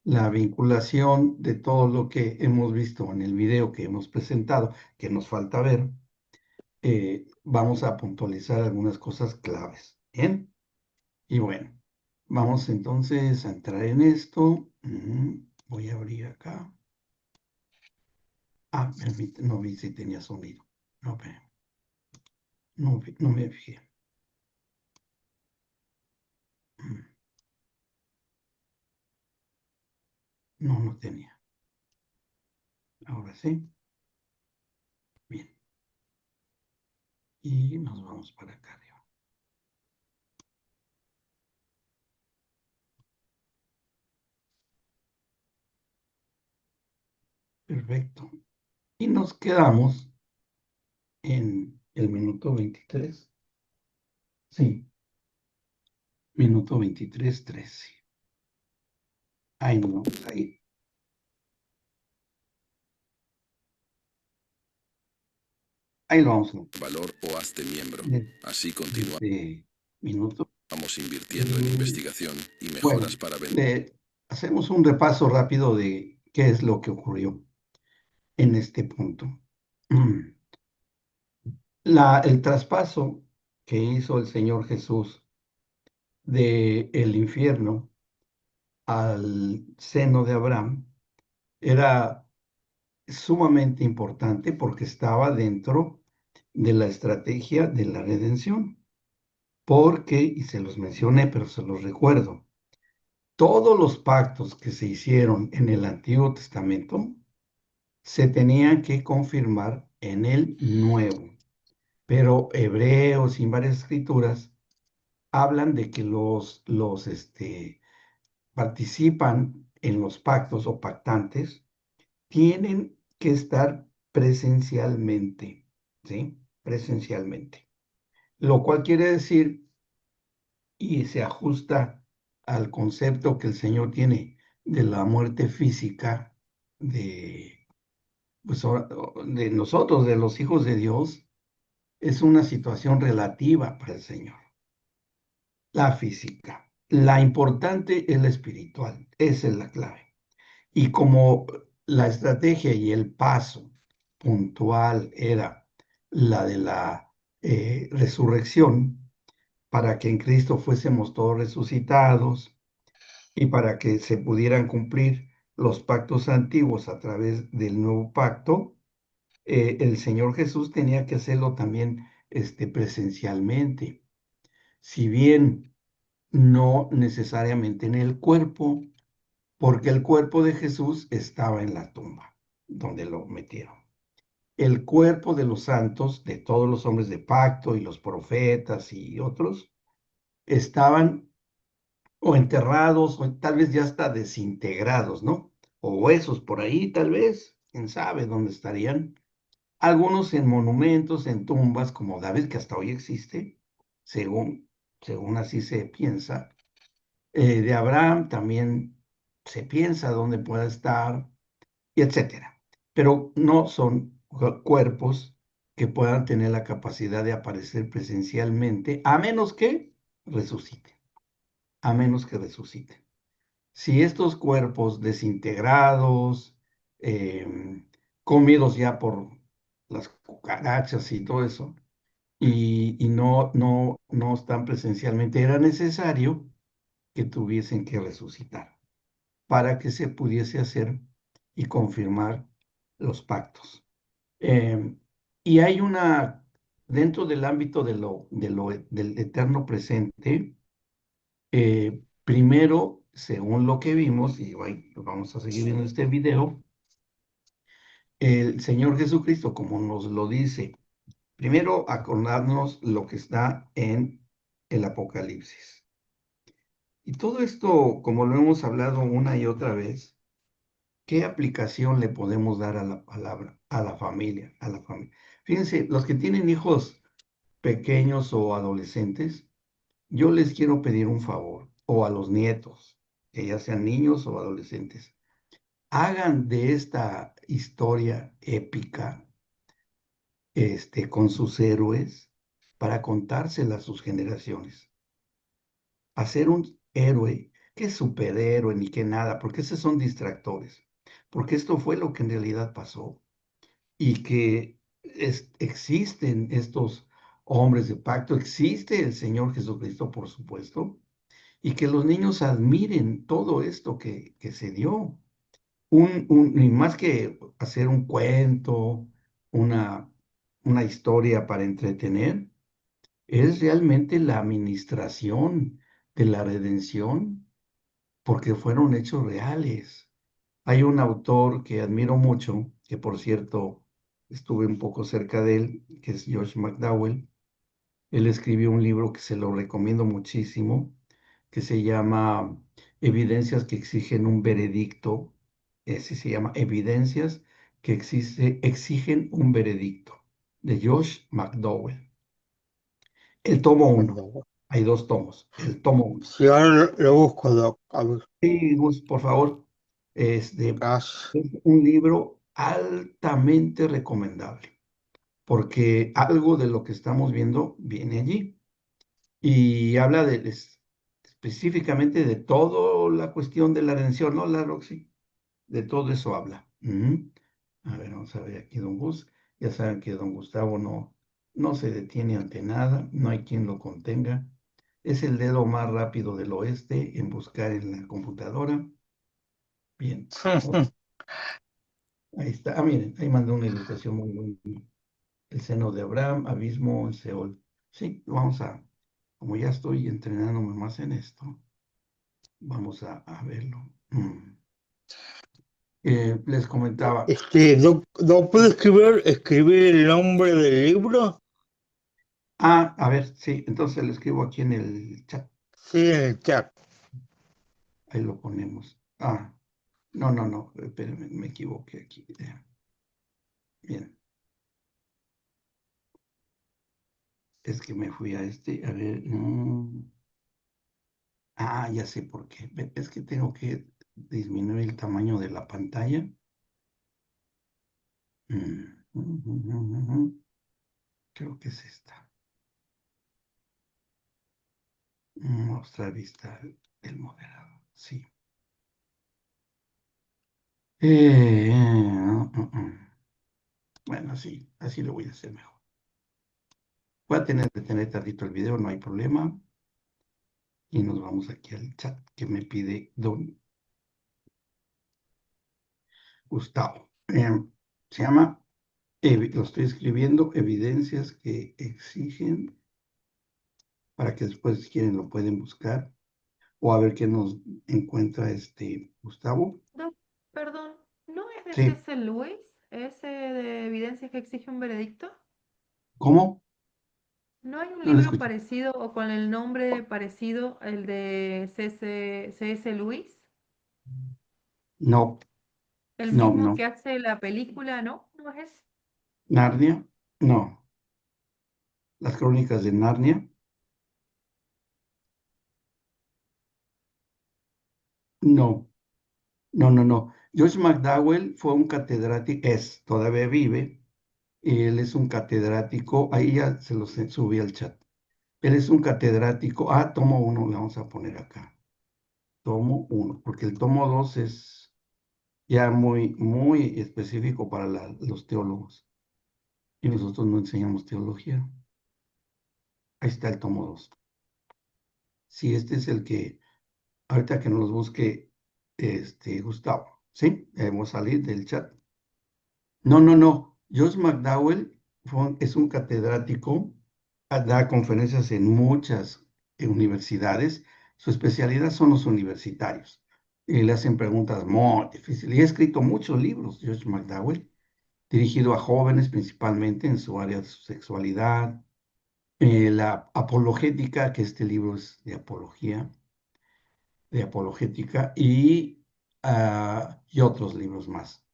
la vinculación de todo lo que hemos visto en el video que hemos presentado, que nos falta ver, vamos a puntualizar algunas cosas claves. Bien, y bueno, vamos entonces a entrar en esto. Voy a abrir acá. Ah, no vi si tenía sonido. No, no me fijé. No, no tenía. Ahora sí. Bien. Y nos vamos para acá arriba. Perfecto. Y nos quedamos en el minuto 23. Sí, minuto 23:13. Ahí nos vamos a ir. Ahí lo vamos a ver. Valor o hazte miembro. Así continuamos Minuto. invirtiendo en investigación y Bueno, mejoras para vender. hacemos un repaso rápido de qué es lo que ocurrió en este punto. El traspaso que hizo el Señor Jesús del infierno al seno de Abraham era sumamente importante porque estaba dentro de la estrategia de la redención. Porque, y se los mencioné, pero se los recuerdo, todos los pactos que se hicieron en el Antiguo Testamento se tenían que confirmar en el Nuevo. Pero Hebreos y varias escrituras hablan de que participan en los pactos o pactantes, tienen que estar presencialmente, ¿sí? Presencialmente. Lo cual quiere decir, y se ajusta al concepto que el Señor tiene de la muerte física de, pues, de nosotros, de los hijos de Dios, es una situación relativa para el Señor. La física. La importante es la espiritual. Esa es la clave. Y como la estrategia y el paso puntual era la de la resurrección, para que en Cristo fuésemos todos resucitados y para que se pudieran cumplir los pactos antiguos a través del nuevo pacto, el Señor Jesús tenía que hacerlo también presencialmente. Si bien no necesariamente en el cuerpo, porque el cuerpo de Jesús estaba en la tumba, donde lo metieron. El cuerpo de los santos, de todos los hombres de pacto y los profetas y otros, estaban o enterrados o tal vez ya hasta desintegrados, ¿no? O huesos por ahí, tal vez, quién sabe dónde estarían. Algunos en monumentos, en tumbas, como David, que hasta hoy existe, según así se piensa. De Abraham también se piensa dónde pueda estar, y etcétera. Pero no son cuerpos que puedan tener la capacidad de aparecer presencialmente, a menos que resuciten, a menos que resuciten. Si estos cuerpos desintegrados, comidos ya por las cucarachas y todo eso, y no están presencialmente, era necesario que tuviesen que resucitar para que se pudiese hacer y confirmar los pactos. Eh, y hay dentro del ámbito del eterno presente, primero, según lo que vimos, y vamos a seguir viendo este video, el Señor Jesucristo, como nos lo dice, primero acordarnos lo que está en el Apocalipsis. Y todo esto, como lo hemos hablado una y otra vez, ¿qué aplicación le podemos dar a la palabra, a la familia, a la familia? Fíjense, los que tienen hijos pequeños o adolescentes, yo les quiero pedir un favor, o a los nietos, que ya sean niños o adolescentes, hagan de esta historia épica, con sus héroes, para contársela a sus generaciones. Hacer un héroe qué superhéroe ni qué nada, porque esos son distractores, porque esto fue lo que en realidad pasó y que existen estos hombres de pacto, existe el Señor Jesucristo, por supuesto, y que los niños admiren todo esto que se dio. Y más que hacer un cuento, una, una historia para entretener, es realmente la administración de la redención, porque fueron hechos reales. Hay un autor que admiro mucho, que por cierto estuve un poco cerca de él, que es Josh McDowell. Él escribió un libro que se lo recomiendo muchísimo, que se llama Evidencias que exigen un veredicto. Ese se llama Evidencias que exigen un veredicto, de Josh McDowell. El tomo uno. Cuando- Hay dos tomos. El tomo uno. Si ahora lo busco, Doc. A ver, Sí, Gus, por favor. Este gracias. es un libro altamente recomendable, porque algo de lo que estamos viendo viene allí y habla específicamente de toda la cuestión de la redención, ¿no, la Roxy? De todo eso habla. Ujú. A ver, vamos a ver aquí, don Gus. Ya saben que don Gustavo no se detiene ante nada, no hay quien lo contenga. Es el dedo más rápido del oeste en buscar en la computadora. Bien, ahí está. Ah, miren, ahí mandó una ilustración muy buena. El seno de Abraham, abismo en Seol. Sí, como ya estoy entrenándome más en esto, vamos a verlo. Les comentaba. Doc, ¿no puede escribir el nombre del libro? A ver, sí, entonces lo escribo aquí en el chat. Sí, en el chat. Ahí lo ponemos. No, espérenme, me equivoqué aquí. Bien, es que me fui a a ver. Ya sé por qué. Es que tengo que disminuir el tamaño de la pantalla. Creo que es esta. Mostrar vista el moderador. Sí. Bueno, sí, así lo voy a hacer mejor. Voy a tener que tener tardito el video, no hay problema. Y nos vamos aquí al chat que me pide don Gustavo. Se llama, lo estoy escribiendo, evidencias que exigen, para que después, si quieren, lo pueden buscar o a ver qué nos encuentra Gustavo. No, perdón, ¿no es de Sí, C.S. Lewis ese de evidencias que exige un veredicto? ¿cómo? ¿No hay un No lo libro escucho. parecido o con el nombre parecido el de C.S. Lewis? No, El no, mismo no. que hace la película, ¿no? ¿No es? Narnia, no. Las crónicas de Narnia, no. No. George McDowell fue un catedrático, todavía vive, y él es un catedrático, ahí ya se los subí al chat. Él es un catedrático, tomo uno, le vamos a poner acá. Tomo uno, porque el tomo dos es ya muy específico para los teólogos, y nosotros no enseñamos teología. Ahí está el tomo dos. Sí, este es el que, ahorita que nos busque, Gustavo, ¿sí? Debemos salir del chat. No. Josh McDowell es un catedrático, da conferencias en muchas universidades. Su especialidad son los universitarios. Y le hacen preguntas muy difíciles. Y ha escrito muchos libros, Josh McDowell, dirigido a jóvenes principalmente en su área de su sexualidad, la apologética, que este libro es de apologética, y otros libros más.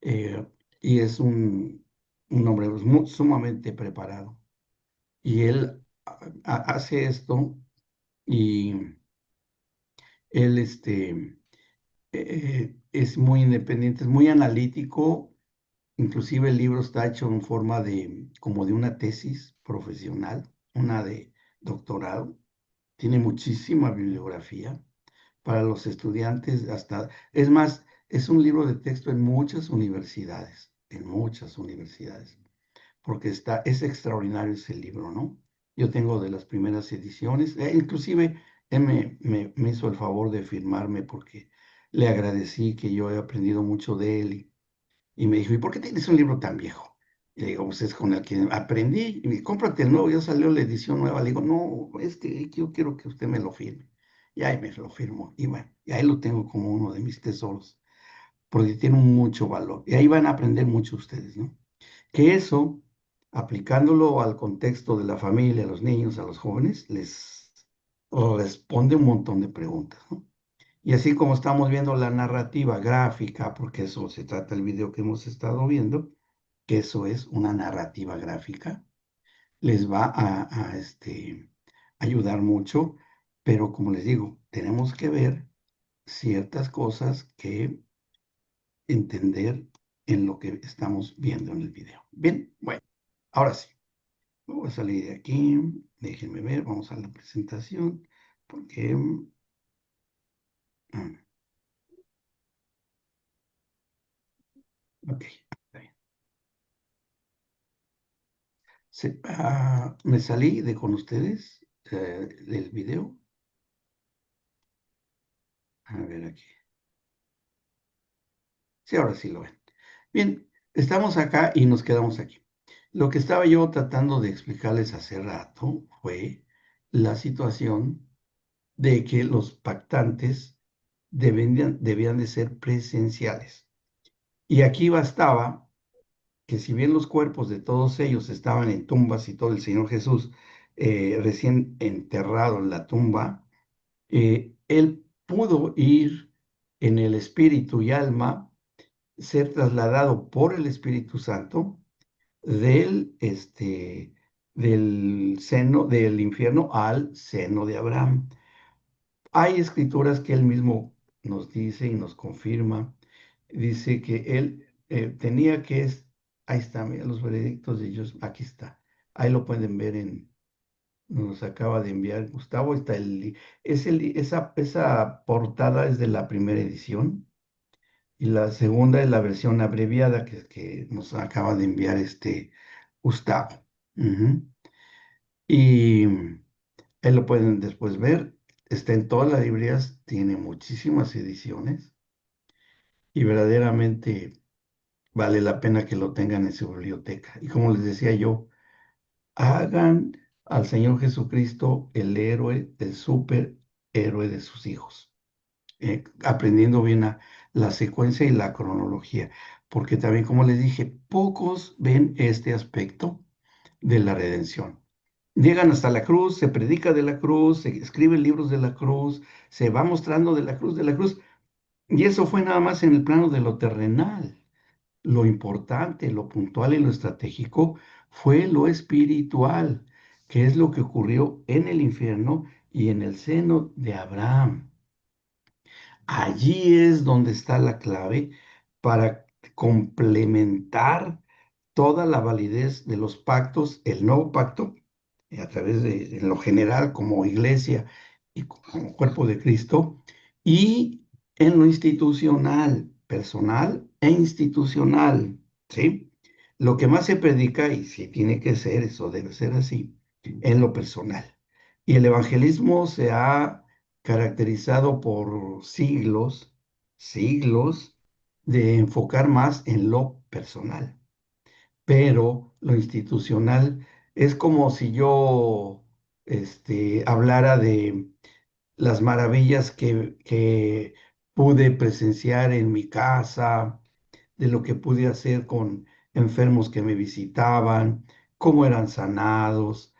eh, y es un hombre pues, sumamente preparado. Y él hace esto y él es muy independiente, es muy analítico, inclusive el libro está hecho en forma como de una tesis profesional, una de doctorado, tiene muchísima bibliografía, para los estudiantes, es más, es un libro de texto en muchas universidades, porque es extraordinario ese libro, ¿no? Yo tengo de las primeras ediciones, inclusive él me hizo el favor de firmarme porque le agradecí que yo he aprendido mucho de él y me dijo, ¿y por qué tienes un libro tan viejo? Y le digo, pues es con el que aprendí, y me dice, cómprate el nuevo, ya salió la edición nueva. Le digo, no, es que yo quiero que usted me lo firme. Y ahí me lo firmó. Y bueno, y ahí lo tengo como uno de mis tesoros, porque tiene mucho valor. Y ahí van a aprender mucho ustedes, ¿no? Que eso, aplicándolo al contexto de la familia, a los niños, a los jóvenes, les responde un montón de preguntas, ¿no? Y así como estamos viendo la narrativa gráfica, porque eso se trata el video que hemos estado viendo, que eso es una narrativa gráfica, les va ayudar mucho, pero como les digo, tenemos que ver ciertas cosas que entender en lo que estamos viendo en el video. Bien, bueno, ahora sí, voy a salir de aquí, déjenme ver, vamos a la presentación, porque... ok, está bien. Me salí de con ustedes del video. A ver aquí. Sí, ahora sí lo ven. Bien, estamos acá y nos quedamos aquí. Lo que estaba yo tratando de explicarles hace rato fue la situación de que los pactantes debían de ser presenciales. Y aquí bastaba que si bien los cuerpos de todos ellos estaban en tumbas y todo el Señor Jesús recién enterrado en la tumba, él pudo ir en el espíritu y alma, ser trasladado por el Espíritu Santo del seno del infierno al seno de Abraham. Hay escrituras que él mismo nos dice y nos confirma. Dice que él tenía ahí está, mira, los veredictos de ellos, aquí está. Ahí lo pueden ver nos acaba de enviar Gustavo, está esa portada es de la primera edición y la segunda es la versión abreviada que nos acaba de enviar Gustavo. Ujú. Y ahí lo pueden después ver, está en todas las librerías, tiene muchísimas ediciones y verdaderamente vale la pena que lo tengan en su biblioteca. Y como les decía yo, hagan al Señor Jesucristo el héroe, el superhéroe de sus hijos, aprendiendo bien la secuencia y la cronología, porque también, como les dije, pocos ven este aspecto de la redención. Llegan hasta la cruz, se predica de la cruz, se escriben libros de la cruz, se va mostrando de la cruz, y eso fue nada más en el plano de lo terrenal. Lo importante, lo puntual y lo estratégico fue lo espiritual, que es lo que ocurrió en el infierno y en el seno de Abraham. Allí es donde está la clave para complementar toda la validez de los pactos, el nuevo pacto, a través de, en lo general, como iglesia y como cuerpo de Cristo, y en lo institucional, personal e institucional, ¿sí? Lo que más se predica, y si tiene que ser, eso debe ser así, en lo personal. Y el evangelismo se ha caracterizado por siglos de enfocar más en lo personal, pero lo institucional es como si yo hablara de las maravillas que pude presenciar en mi casa, de lo que pude hacer con enfermos que me visitaban, cómo eran sanados,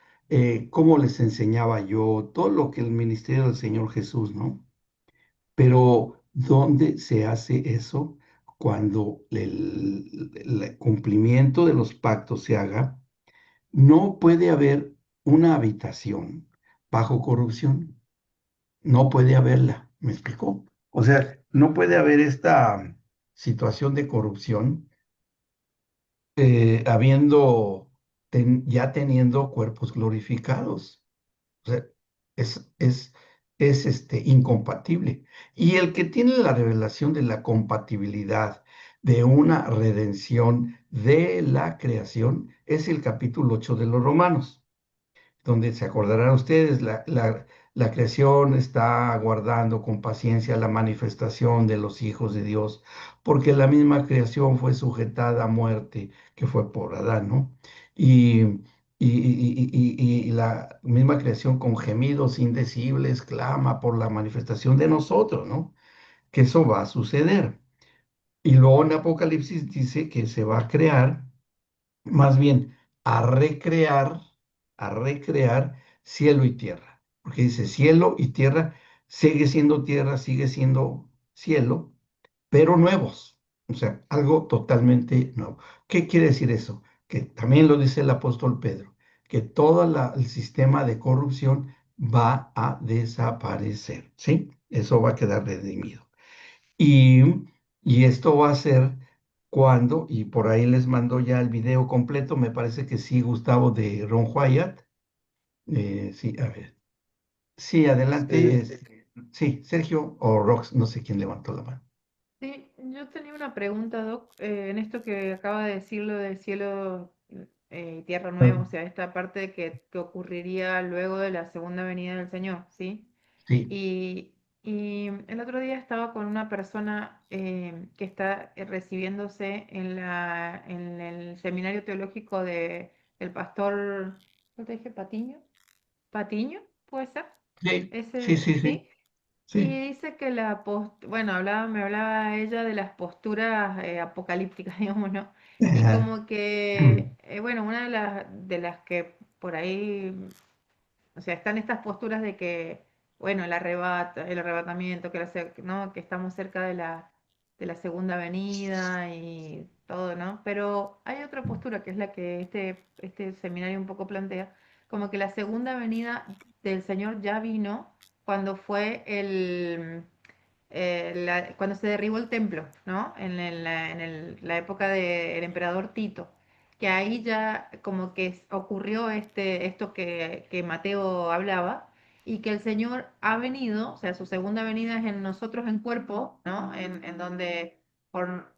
cómo les enseñaba yo, todo lo que el ministerio del Señor Jesús, ¿no? Pero ¿dónde se hace eso? Cuando el cumplimiento de los pactos se haga, no puede haber una habitación bajo corrupción. No puede haberla. ¿Me explicó? O sea, no puede haber esta situación de corrupción ya teniendo cuerpos glorificados. O sea, es es incompatible. Y el que tiene la revelación de la compatibilidad de una redención de la creación es el capítulo 8 de los Romanos, donde se acordarán ustedes, la creación está aguardando con paciencia la manifestación de los hijos de Dios, porque la misma creación fue sujetada a muerte, que fue por Adán, ¿no? Y, y la misma creación con gemidos indecibles clama por la manifestación de nosotros, ¿no? Que eso va a suceder. Y luego en Apocalipsis dice que se va a crear más bien a recrear, a recrear cielo y tierra. Porque dice cielo y tierra, sigue siendo cielo, pero nuevos. O sea, algo totalmente nuevo. ¿Qué quiere decir eso? Que también lo dice el apóstol Pedro, que todo el sistema de corrupción va a desaparecer, ¿sí? Eso va a quedar redimido. Y, y esto va a ser cuando, y por ahí les mando ya el video completo, me parece que sí, Gustavo, de Ron Wyatt. Sí, a ver. Sí, adelante. Sí, Sergio o Rox, no sé quién levantó la mano. Sí, yo tenía una pregunta, Doc, en esto que acaba de decirlo del cielo y tierra nueva, o Ah, sea, esta parte de que ocurriría luego de la segunda venida del Señor, ¿sí? sí, Y el otro día estaba con una persona que está recibiéndose en el seminario teológico de el pastor, ¿cómo te dije? Patiño, Patiño, ¿puede ser? sí, sí, Ese, sí, sí, ¿sí? sí. Y dice que bueno, me hablaba ella de las posturas apocalípticas, digamos, ¿no? Y Ajá. como que, bueno, una de las que por ahí, o sea, están estas posturas de que, bueno, el arrebatamiento, ¿no? Que estamos cerca de la segunda venida y todo, ¿no? Pero hay otra postura que es la que este seminario un poco plantea, como que la segunda venida del Señor ya vino cuando fue cuando se derribó el templo, ¿no? La época del emperador Tito, que ahí ya como que ocurrió esto que Mateo hablaba, y que el Señor ha venido, o sea, su segunda venida es en nosotros en cuerpo, ¿no? En donde por,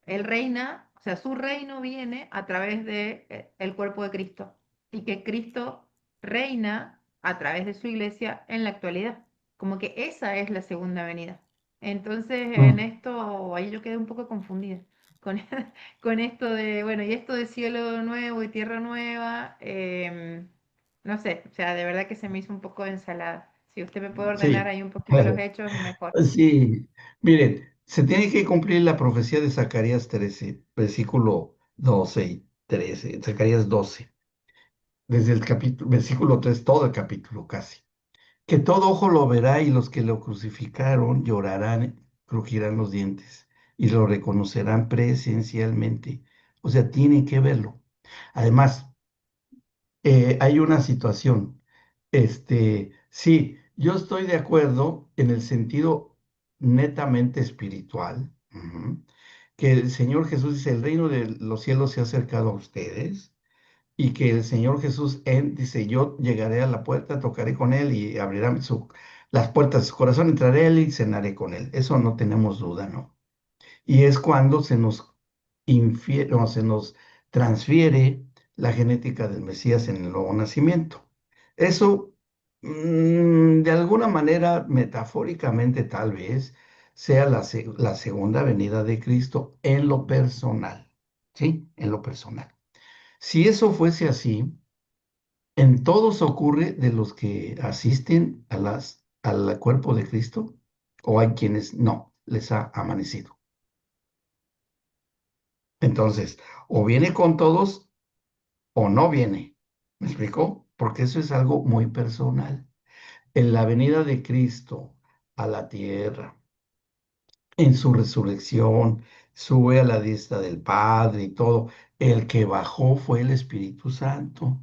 Él reina, o sea, su reino viene a través de el cuerpo de Cristo, y que Cristo reina a través de su iglesia en la actualidad. Como que esa es la segunda venida. Entonces, en Mm, esto, ahí yo quedé un poco confundida con, con esto de, bueno, y esto de cielo nuevo y tierra nueva, no sé, o sea, de verdad que se me hizo un poco de ensalada. Si usted me puede ordenar sí, ahí un poquito los hechos, mejor. sí. Miren, se tiene que cumplir la profecía de Zacarías 13, versículo 12 y 13, Zacarías 12, desde el capítulo, versículo 3, todo el capítulo casi. Que todo ojo lo verá y los que lo crucificaron llorarán, crujirán los dientes y lo reconocerán presencialmente. O sea, tienen que verlo. Además, hay una situación. Sí, yo estoy de acuerdo en el sentido netamente espiritual, que el Señor Jesús dice, el reino de los cielos se ha acercado a ustedes y que el Señor Jesús dice, yo llegaré a la puerta, tocaré con él y abrirá las puertas de su corazón, entraré a él y cenaré con él. Eso no tenemos duda, ¿no? Y es cuando o se nos transfiere la genética del Mesías en el nuevo nacimiento. Eso, de alguna manera, metafóricamente tal vez, sea la segunda venida de Cristo en lo personal, ¿sí? En lo personal. Si eso fuese así, en todos ocurre de los que asisten al cuerpo de Cristo, o hay quienes no, les ha amanecido. Entonces, o viene con todos o no viene. ¿Me explicó? Porque eso es algo muy personal. En la venida de Cristo a la tierra, en su resurrección, sube a la diestra del Padre y todo. El que bajó fue el Espíritu Santo,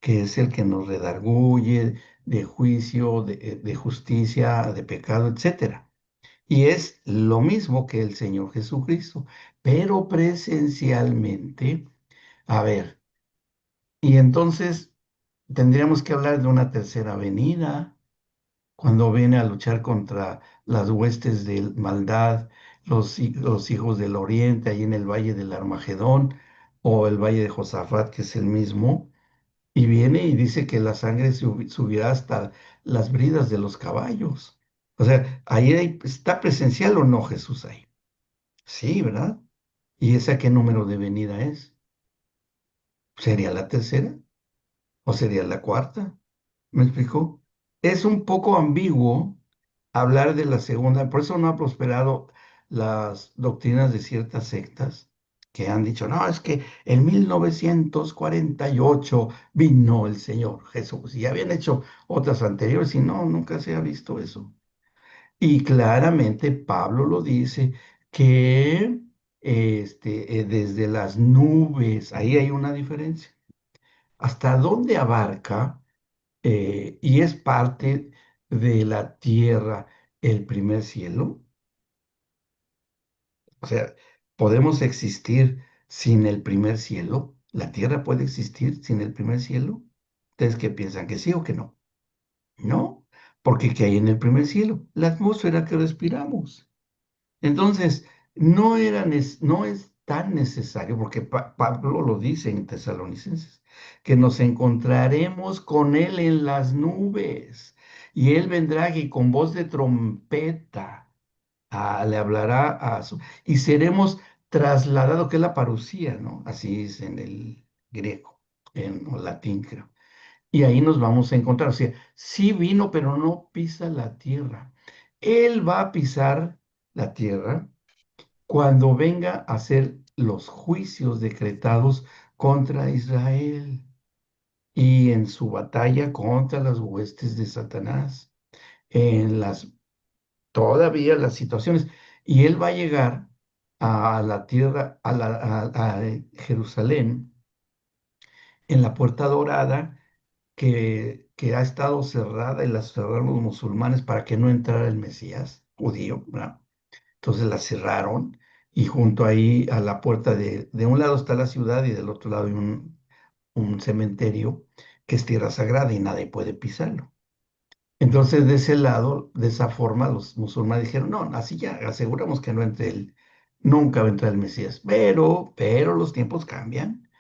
que es el que nos redarguye de juicio, de justicia, de pecado, etcétera. Y es lo mismo que el Señor Jesucristo, pero presencialmente. A ver, y entonces tendríamos que hablar de una tercera venida cuando viene a luchar contra las huestes de maldad, los hijos del oriente, ahí en el valle del Armagedón, o el valle de Josafat, que es el mismo, y viene y dice que la sangre subirá hasta las bridas de los caballos. O sea, ahí está presencial o no Jesús ahí. Sí, ¿verdad? ¿Y esa qué número de venida es? ¿Sería la tercera o sería la cuarta? ¿Me explicó? Es un poco ambiguo hablar de la segunda, por eso no ha prosperado las doctrinas de ciertas sectas que han dicho, no, es que en 1948 vino el Señor Jesús y habían hecho otras anteriores y no, nunca se ha visto eso. Y claramente Pablo lo dice que desde las nubes, ahí hay una diferencia. ¿Hasta dónde abarca y es parte de la tierra el primer cielo? O sea, ¿podemos existir sin el primer cielo? ¿La tierra puede existir sin el primer cielo? ¿Ustedes qué piensan? ¿Que sí o que no? No, porque ¿qué hay en el primer cielo? La atmósfera que respiramos. Entonces, no es tan necesario, porque Pablo lo dice en Tesalonicenses, que nos encontraremos con Él en las nubes, y Él vendrá y con voz de trompeta le hablará y seremos trasladados, que es la parucía, ¿no? Así es en el griego, en o latín, creo. Y ahí nos vamos a encontrar. O sea, sí vino, pero no pisa la tierra. Él va a pisar la tierra cuando venga a hacer los juicios decretados contra Israel y en su batalla contra las huestes de Satanás, en todavía las situaciones. Y él va a llegar a la tierra, a Jerusalén, en la puerta dorada que ha estado cerrada y la cerraron los musulmanes para que no entrara el Mesías judío, ¿verdad? Entonces la cerraron y junto ahí a la puerta de un lado está la ciudad y del otro lado hay un cementerio que es tierra sagrada y nadie puede pisarlo. Entonces, de ese lado, de esa forma, los musulmanes dijeron, no, así ya aseguramos que no entre nunca va a entrar el Mesías. Pero los tiempos cambian.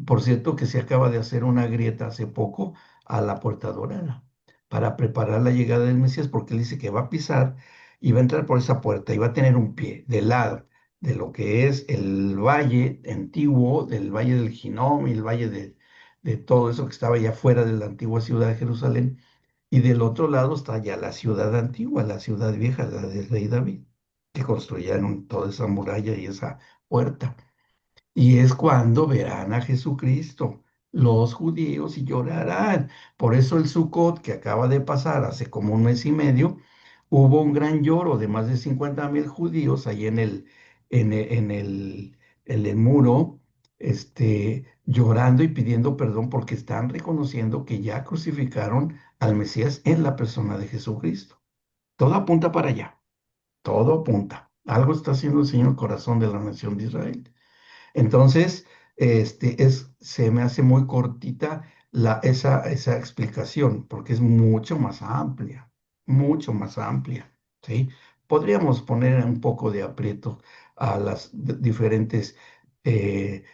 Por cierto, que se acaba de hacer una grieta hace poco a la Puerta Dorada para preparar la llegada del Mesías, porque él dice que va a pisar y va a entrar por esa puerta y va a tener un pie del lado de lo que es el valle antiguo, del valle del Ginom y el valle de todo eso que estaba allá fuera de la antigua ciudad de Jerusalén y del otro lado está ya la ciudad antigua, la ciudad vieja, la del rey David, que construyeron toda esa muralla y esa puerta. Y es cuando verán a Jesucristo los judíos y llorarán. Por eso el Sukkot que acaba de pasar hace como un mes y medio, hubo un gran lloro de más de 50,000 judíos ahí en el muro, llorando y pidiendo perdón porque están reconociendo que ya crucificaron al Mesías en la persona de Jesucristo. Todo apunta para allá, todo apunta. Algo está haciendo el Señor corazón de la nación de Israel. Entonces, se me hace muy cortita esa explicación, porque es mucho más amplia, ¿sí? Podríamos poner un poco de aprieto a las diferentes eh,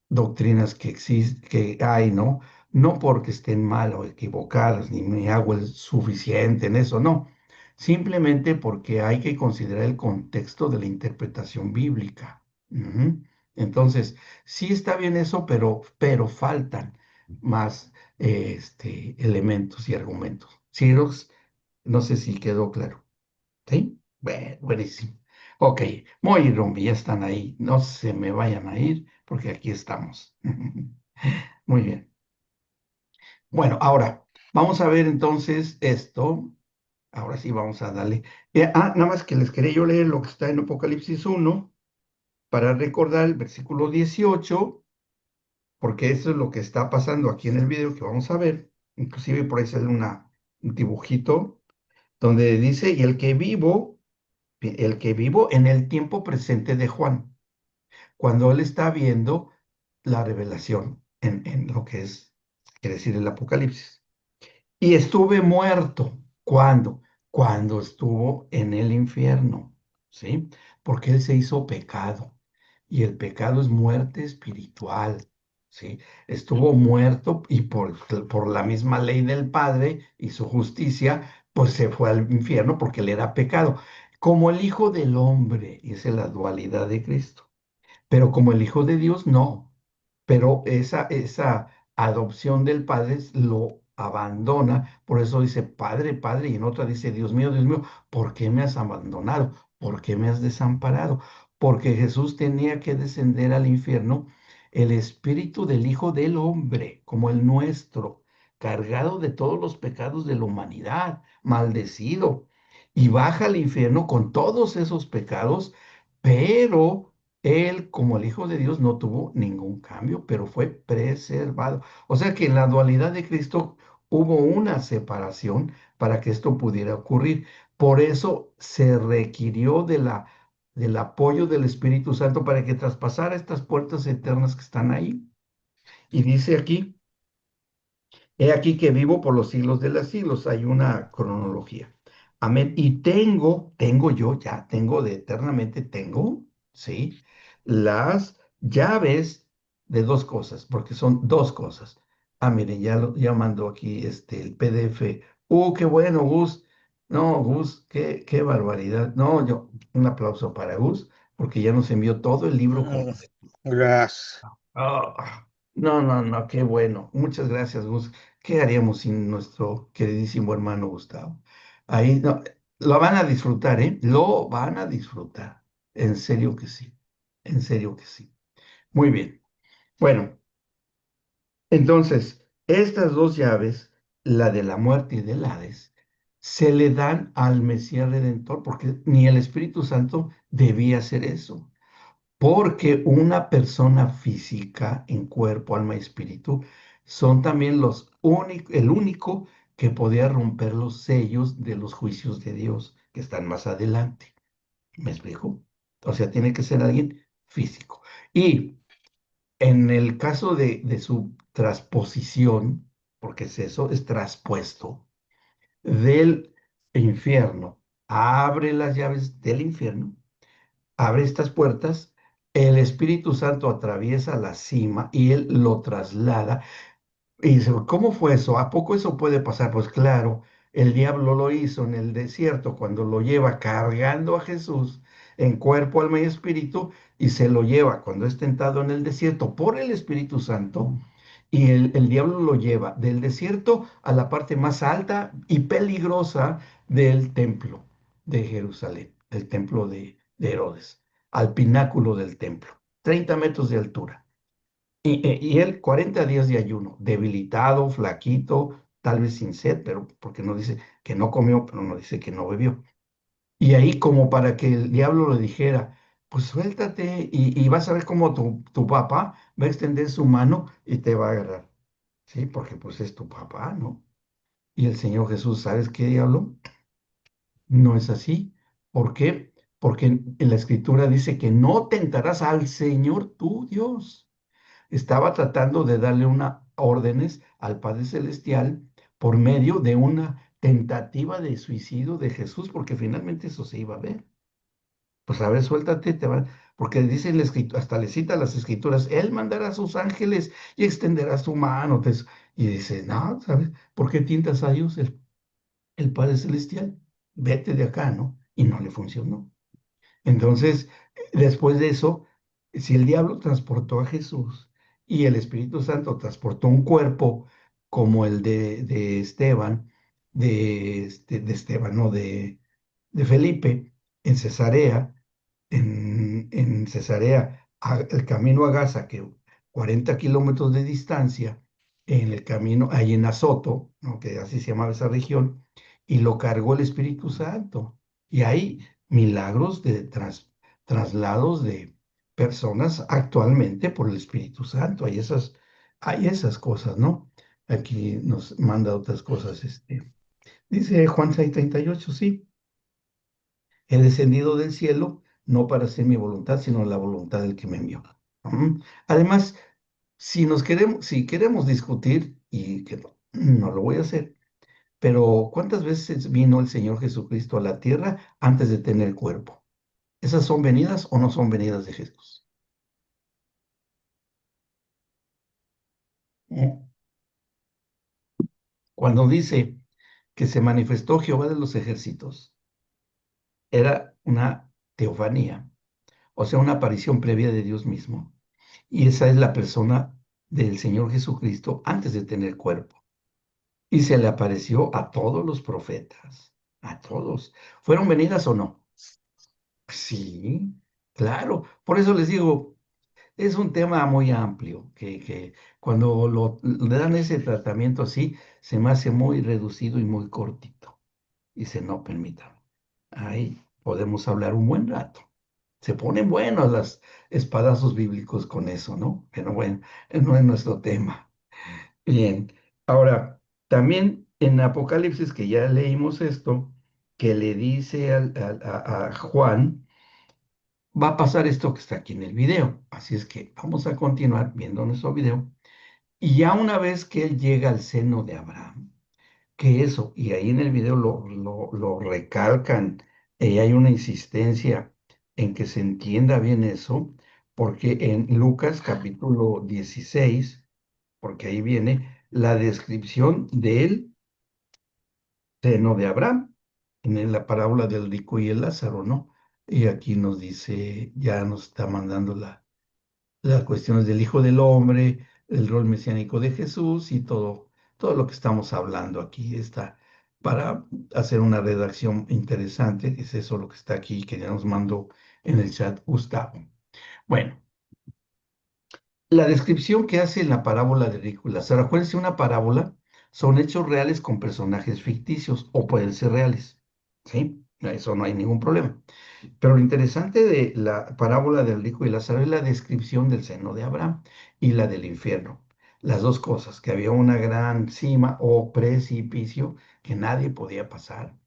doctrinas que hay, ¿no? No porque estén mal o equivocadas, ni me hago el suficiente en eso, no. Simplemente porque hay que considerar el contexto de la interpretación bíblica. Ujú. Entonces, sí está bien eso, pero faltan más elementos y argumentos. Ciros, no sé si quedó claro. ¿Sí? Bueno, buenísimo. Ok, muy Rumbi, ya están ahí. No se me vayan a ir porque aquí estamos. Muy bien. Bueno, ahora vamos a ver entonces esto. Ahora sí vamos a darle. Nada más que les quería yo leer lo que está en Apocalipsis 1 para recordar el versículo 18, porque eso es lo que está pasando aquí en el video que vamos a ver. Inclusive por ahí sale un dibujito donde dice, y el que vivo en el tiempo presente de Juan, cuando él está viendo la revelación en lo que quiere decir el Apocalipsis. Y estuve muerto. ¿Cuándo? cuando estuvo en el infierno, ¿sí? Porque Él se hizo pecado y el pecado es muerte espiritual, ¿sí? Estuvo muerto y por la misma ley del Padre y su justicia, pues se fue al infierno porque Él era pecado, como el Hijo del Hombre, y esa es la dualidad de Cristo. Pero como el Hijo de Dios, no. Pero esa adopción del Padre lo abandona. Por eso dice, Padre, Padre, y en otra dice, Dios mío, ¿por qué me has abandonado? ¿Por qué me has desamparado? Porque Jesús tenía que descender al infierno el espíritu del Hijo del Hombre, como el nuestro, cargado de todos los pecados de la humanidad, maldecido, y baja al infierno con todos esos pecados, pero él, como el Hijo de Dios, no tuvo ningún cambio, pero fue preservado. O sea que en la dualidad de Cristo hubo una separación para que esto pudiera ocurrir. Por eso se requirió del apoyo del Espíritu Santo para que traspasara estas puertas eternas que están ahí. Y dice aquí, he aquí que vivo por los siglos de los siglos. Hay una cronología. Amén. Y tengo yo ya, tengo de eternamente, tengo, ¿sí? Las llaves de dos cosas, porque son dos cosas. Ah, miren, ya mandó aquí el PDF. Qué bueno, Gus. No, Gus, qué barbaridad. No, un aplauso para Gus, porque ya nos envió todo el libro completo. Gracias. No, no, no, qué bueno. Muchas gracias, Gus. ¿Qué haríamos sin nuestro queridísimo hermano Gustavo? Ahí no, lo van a disfrutar, ¿eh? Lo van a disfrutar. En serio que sí. En serio que sí. Muy bien. Bueno, entonces, estas dos llaves, la de la muerte y del Hades, se le dan al Mesías Redentor, porque ni el Espíritu Santo debía hacer eso. Porque una persona física en cuerpo, alma y espíritu son también el único que podía romper los sellos de los juicios de Dios que están más adelante. ¿Me explico? O sea, tiene que ser alguien físico. Y en el caso de su transposición, porque es eso, es traspuesto del infierno, abre las llaves del infierno, abre estas puertas, el Espíritu Santo atraviesa la cima y él lo traslada. Y dice, ¿cómo fue eso? ¿A poco eso puede pasar? Pues claro, el diablo lo hizo en el desierto cuando lo lleva cargando a Jesús en cuerpo, alma y espíritu, y se lo lleva cuando es tentado en el desierto por el Espíritu Santo, y el diablo lo lleva del desierto a la parte más alta y peligrosa del templo de Jerusalén, el templo de Herodes, al pináculo del templo, 30 metros de altura. Y él 40 días de ayuno, debilitado, flaquito, tal vez sin sed, pero porque no dice que no comió, pero no dice que no bebió. Y ahí como para que el diablo le dijera, pues suéltate y vas a ver cómo tu papá va a extender su mano y te va a agarrar. Sí, porque pues es tu papá, ¿no? Y el Señor Jesús, ¿sabes qué, diablo? No es así. ¿Por qué? Porque en la Escritura dice que no tentarás al Señor tu Dios. Estaba tratando de darle unas órdenes al Padre Celestial por medio de una tentativa de suicidio de Jesús, porque finalmente eso se iba a ver. Pues a ver, suéltate, porque dice en la escritura, hasta le cita las escrituras, Él mandará a sus ángeles y extenderá su mano. Y dice, no, ¿sabes? ¿Por qué tientas a Dios, el Padre Celestial? Vete de acá, ¿no? Y no le funcionó. Entonces, después de eso, si el diablo transportó a Jesús y el Espíritu Santo transportó un cuerpo como el de Esteban, de Esteban, no, de Felipe, en Cesarea, en Cesarea, el camino a Gaza, que 40 kilómetros de distancia, en el camino, ahí en Azoto, ¿no? Que así se llamaba esa región, y lo cargó el Espíritu Santo. Y hay milagros de traslados de personas actualmente por el Espíritu Santo. Hay esas cosas, ¿no? Aquí nos manda otras cosas. Dice Juan 6:38, sí, he descendido del cielo no para hacer mi voluntad, sino la voluntad del que me envió. Además, si queremos discutir, y que no lo voy a hacer, pero ¿cuántas veces vino el Señor Jesucristo a la tierra antes de tener cuerpo? ¿Esas son venidas o no son venidas de Jesús? ¿Eh? Cuando dice que se manifestó Jehová de los ejércitos, era una teofanía, o sea, una aparición previa de Dios mismo. Y esa es la persona del Señor Jesucristo antes de tener cuerpo. Y se le apareció a todos los profetas, a todos. ¿Fueron venidas o no? Sí, claro. Por eso les digo, es un tema muy amplio, que cuando le dan ese tratamiento así, se me hace muy reducido y muy cortito. Dice, no, permítame. Ahí podemos hablar un buen rato. Se ponen buenos las espadazos bíblicos con eso, ¿no? Pero bueno, no es nuestro tema. Bien, ahora, también en Apocalipsis, que ya leímos esto, que le dice a Juan, va a pasar esto que está aquí en el video. Así es que vamos a continuar viendo nuestro video. Y ya una vez que él llega al seno de Abraham, que eso, y ahí en el video lo recalcan, y hay una insistencia en que se entienda bien eso, porque en Lucas capítulo 16, porque ahí viene la descripción del seno de Abraham, en la parábola del rico y el Lázaro, ¿no? Y aquí nos dice, ya nos está mandando las cuestiones del Hijo del Hombre, el rol mesiánico de Jesús y todo lo que estamos hablando aquí está para hacer una redacción interesante, es eso lo que está aquí, que ya nos mandó en el chat Gustavo. Bueno, la descripción que hace en la parábola de rico y Lázaro, acuérdense, una parábola son hechos reales con personajes ficticios o pueden ser reales, ¿sí? Eso no hay ningún problema. Pero lo interesante de la parábola del rico y Lázaro es la descripción del seno de Abraham y la del infierno. Las dos cosas, que había una gran cima o precipicio que nadie podía pasar.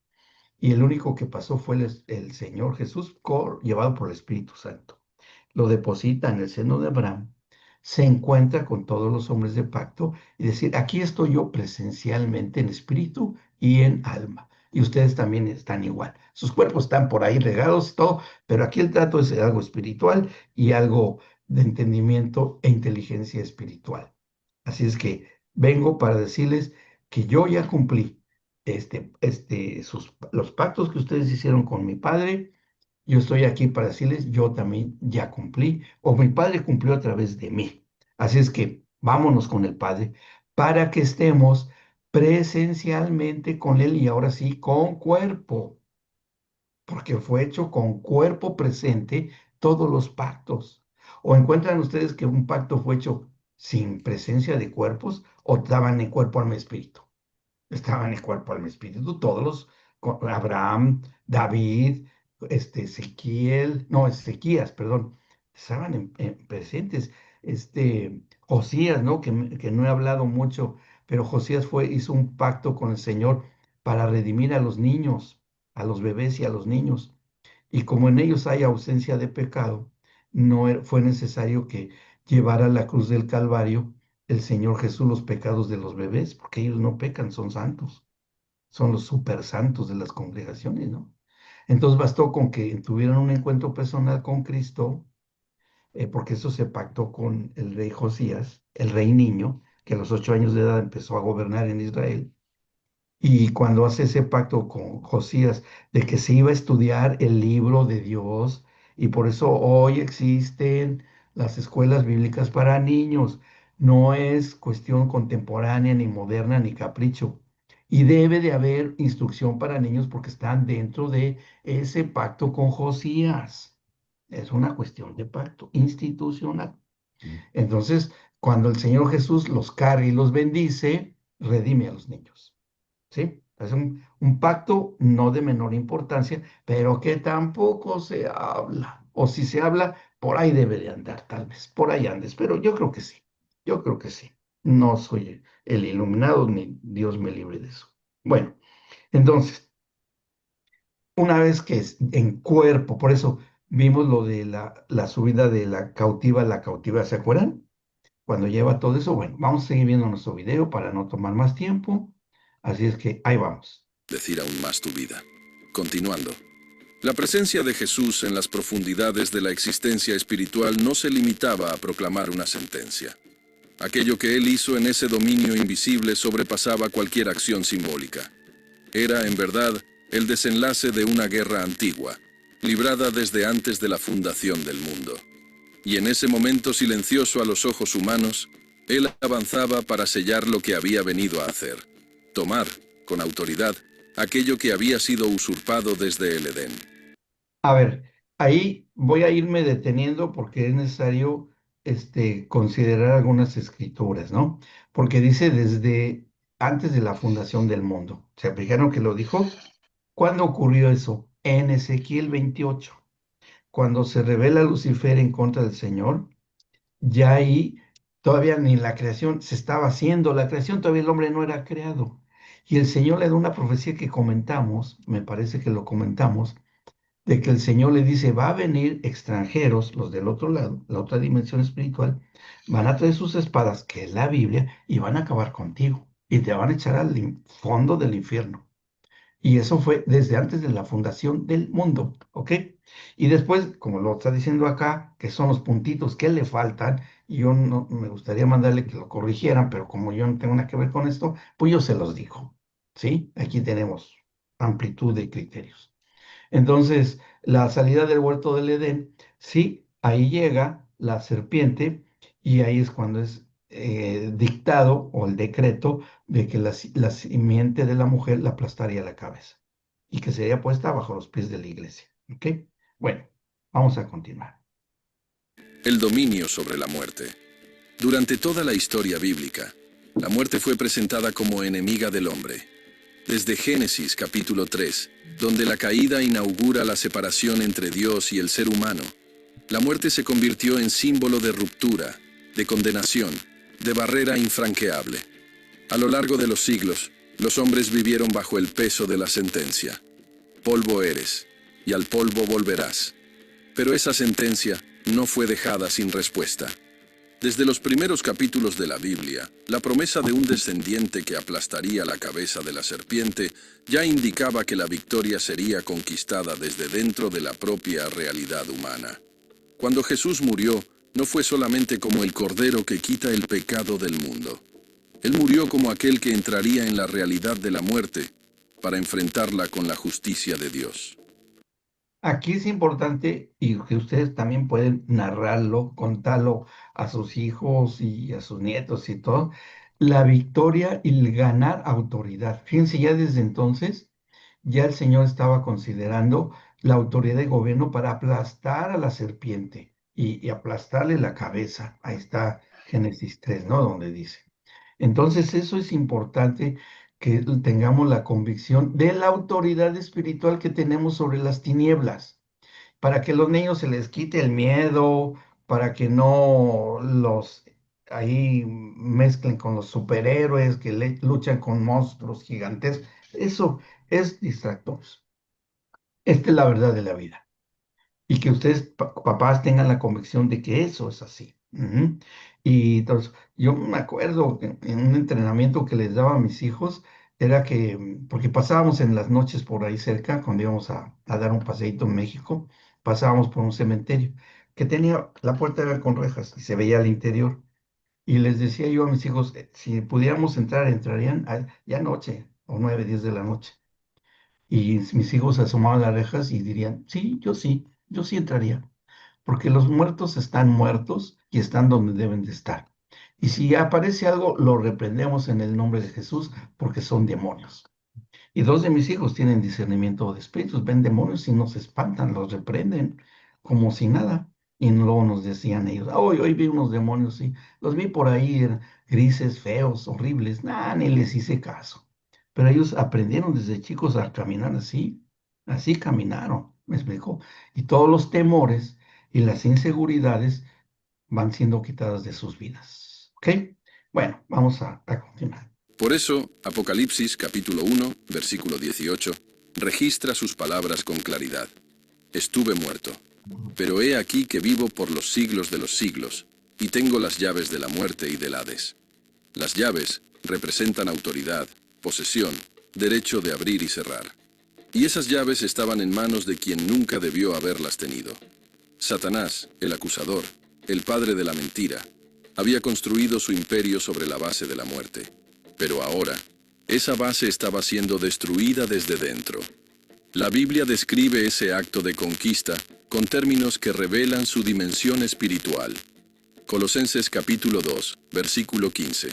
Y el único que pasó fue el Señor Jesús, llevado por el Espíritu Santo. Lo deposita en el seno de Abraham, se encuentra con todos los hombres de pacto y decir, aquí estoy yo presencialmente en espíritu y en alma. Y ustedes también están igual. Sus cuerpos están por ahí regados y todo, pero aquí el trato es algo espiritual y algo de entendimiento e inteligencia espiritual. Así es que vengo para decirles que yo ya cumplí los pactos que ustedes hicieron con mi padre. Yo estoy aquí para decirles, yo también ya cumplí, o mi padre cumplió a través de mí. Así es que vámonos con el Padre para que estemos presencialmente con Él y ahora sí con cuerpo, porque fue hecho con cuerpo presente todos los pactos. ¿O encuentran ustedes que un pacto fue hecho sin presencia de cuerpos o daban en cuerpo al espíritu? Estaban en cuerpo, alma, espíritu, todos Abraham, David, Ezequiel, no, Ezequías, perdón, estaban presentes, Josías, ¿no? Que no he hablado mucho, pero Josías hizo un pacto con el Señor para redimir a los niños, a los bebés y a los niños. Y como en ellos hay ausencia de pecado, no fue necesario que llevara a la cruz del Calvario el Señor Jesús los pecados de los bebés, porque ellos no pecan, son santos, son los super santos de las congregaciones, ¿no? Entonces bastó con que tuvieran un encuentro personal con Cristo, porque eso se pactó con el rey Josías, el rey niño, que a los 8 años de edad empezó a gobernar en Israel. Y cuando hace ese pacto con Josías de que se iba a estudiar el libro de Dios, y por eso hoy existen las escuelas bíblicas para niños, no es cuestión contemporánea, ni moderna, ni capricho. Y debe de haber instrucción para niños porque están dentro de ese pacto con Josías. Es una cuestión de pacto institucional. Entonces, cuando el Señor Jesús los carga y los bendice, redime a los niños. ¿Sí? Es un pacto no de menor importancia, pero que tampoco se habla. O si se habla, por ahí debe de andar, tal vez, por ahí andes, pero yo creo que sí, yo creo que sí. No soy el iluminado, ni Dios me libre de eso. Bueno, entonces, una vez que es en cuerpo, por eso vimos lo de la subida de la cautiva, ¿se acuerdan? Cuando lleva todo eso, bueno, vamos a seguir viendo nuestro video para no tomar más tiempo. Así es que ahí vamos. Decir aún más tu vida. Continuando. La presencia de Jesús en las profundidades de la existencia espiritual no se limitaba a proclamar una sentencia. Aquello que él hizo en ese dominio invisible sobrepasaba cualquier acción simbólica. Era, en verdad, el desenlace de una guerra antigua, librada desde antes de la fundación del mundo. Y en ese momento silencioso a los ojos humanos, él avanzaba para sellar lo que había venido a hacer. Tomar, con autoridad, aquello que había sido usurpado desde el Edén. A ver, ahí voy a irme deteniendo porque es necesario considerar algunas escrituras, ¿no? Porque dice desde antes de la fundación del mundo. ¿Se fijaron que lo dijo? ¿Cuándo ocurrió eso? En Ezequiel 28, cuando se revela Lucifer en contra del Señor, ya ahí todavía ni la creación se estaba haciendo, la creación todavía el hombre no era creado. Y el Señor le da una profecía que comentamos, me parece que lo comentamos, de que el Señor le dice, va a venir extranjeros, los del otro lado, la otra dimensión espiritual, van a traer sus espadas, que es la Biblia, y van a acabar contigo, y te van a echar al fondo del infierno. Y eso fue desde antes de la fundación del mundo, ¿ok? Y después, como lo está diciendo acá, que son los puntitos que le faltan, y yo no me gustaría mandarle que lo corrigieran, pero como yo no tengo nada que ver con esto, pues yo se los digo, ¿sí? Aquí tenemos amplitud de criterios. Entonces, la salida del huerto del Edén, sí, ahí llega la serpiente y ahí es cuando es dictado o el decreto de que la simiente de la mujer la aplastaría la cabeza y que sería puesta bajo los pies de la iglesia. ¿Ok? Bueno, vamos a continuar. El dominio sobre la muerte. Durante toda la historia bíblica, la muerte fue presentada como enemiga del hombre. Desde Génesis capítulo 3, donde la caída inaugura la separación entre Dios y el ser humano, la muerte se convirtió en símbolo de ruptura, de condenación, de barrera infranqueable. A lo largo de los siglos, los hombres vivieron bajo el peso de la sentencia. Polvo eres, y al polvo volverás. Pero esa sentencia no fue dejada sin respuesta. Desde los primeros capítulos de la Biblia, la promesa de un descendiente que aplastaría la cabeza de la serpiente ya indicaba que la victoria sería conquistada desde dentro de la propia realidad humana. Cuando Jesús murió, no fue solamente como el Cordero que quita el pecado del mundo. Él murió como aquel que entraría en la realidad de la muerte para enfrentarla con la justicia de Dios. Aquí es importante y que ustedes también pueden narrarlo, contarlo a sus hijos y a sus nietos y todo, la victoria y el ganar autoridad. Fíjense, ya desde entonces, ya el Señor estaba considerando la autoridad de gobierno para aplastar a la serpiente y aplastarle la cabeza. Ahí está Génesis 3, ¿no? Donde dice. Entonces, eso es importante que tengamos la convicción de la autoridad espiritual que tenemos sobre las tinieblas, para que los niños se les quite el miedo, para que no los ahí mezclen con los superhéroes que luchan con monstruos gigantes. Eso es distractores. Esta es la verdad de la vida y que ustedes, papás, tengan la convicción de que eso es así. Ujú. Y entonces, yo me acuerdo que en un entrenamiento que les daba a mis hijos, era que, porque pasábamos en las noches por ahí cerca, cuando íbamos a dar un paseíto en México, pasábamos por un cementerio que tenía, la puerta era con rejas y se veía al interior. Y les decía yo a mis hijos, si pudiéramos entrar, entrarían ya noche, o 9, 10 de la noche. Y mis hijos asomaban las rejas y dirían, sí, yo sí entraría, porque los muertos están muertos y están donde deben de estar. Y si aparece algo, lo reprendemos en el nombre de Jesús, porque son demonios. Y dos de mis hijos tienen discernimiento de espíritus, ven demonios y nos espantan, los reprenden como si nada. Y luego nos decían ellos, hoy vi unos demonios, sí, los vi por ahí, grises, feos, horribles, nada, ni les hice caso. Pero ellos aprendieron desde chicos a caminar así, así caminaron, me explicó. Y todos los temores y las inseguridades van siendo quitadas de sus vidas. ¿Ok? Bueno, vamos a continuar. Por eso, Apocalipsis capítulo 1, versículo 18, registra sus palabras con claridad. Estuve muerto, pero he aquí que vivo por los siglos de los siglos, y tengo las llaves de la muerte y del Hades. Las llaves representan autoridad, posesión, derecho de abrir y cerrar. Y esas llaves estaban en manos de quien nunca debió haberlas tenido. Satanás, el acusador, el padre de la mentira, había construido su imperio sobre la base de la muerte. Pero ahora, esa base estaba siendo destruida desde dentro. La Biblia describe ese acto de conquista con términos que revelan su dimensión espiritual. Colosenses capítulo 2, versículo 15,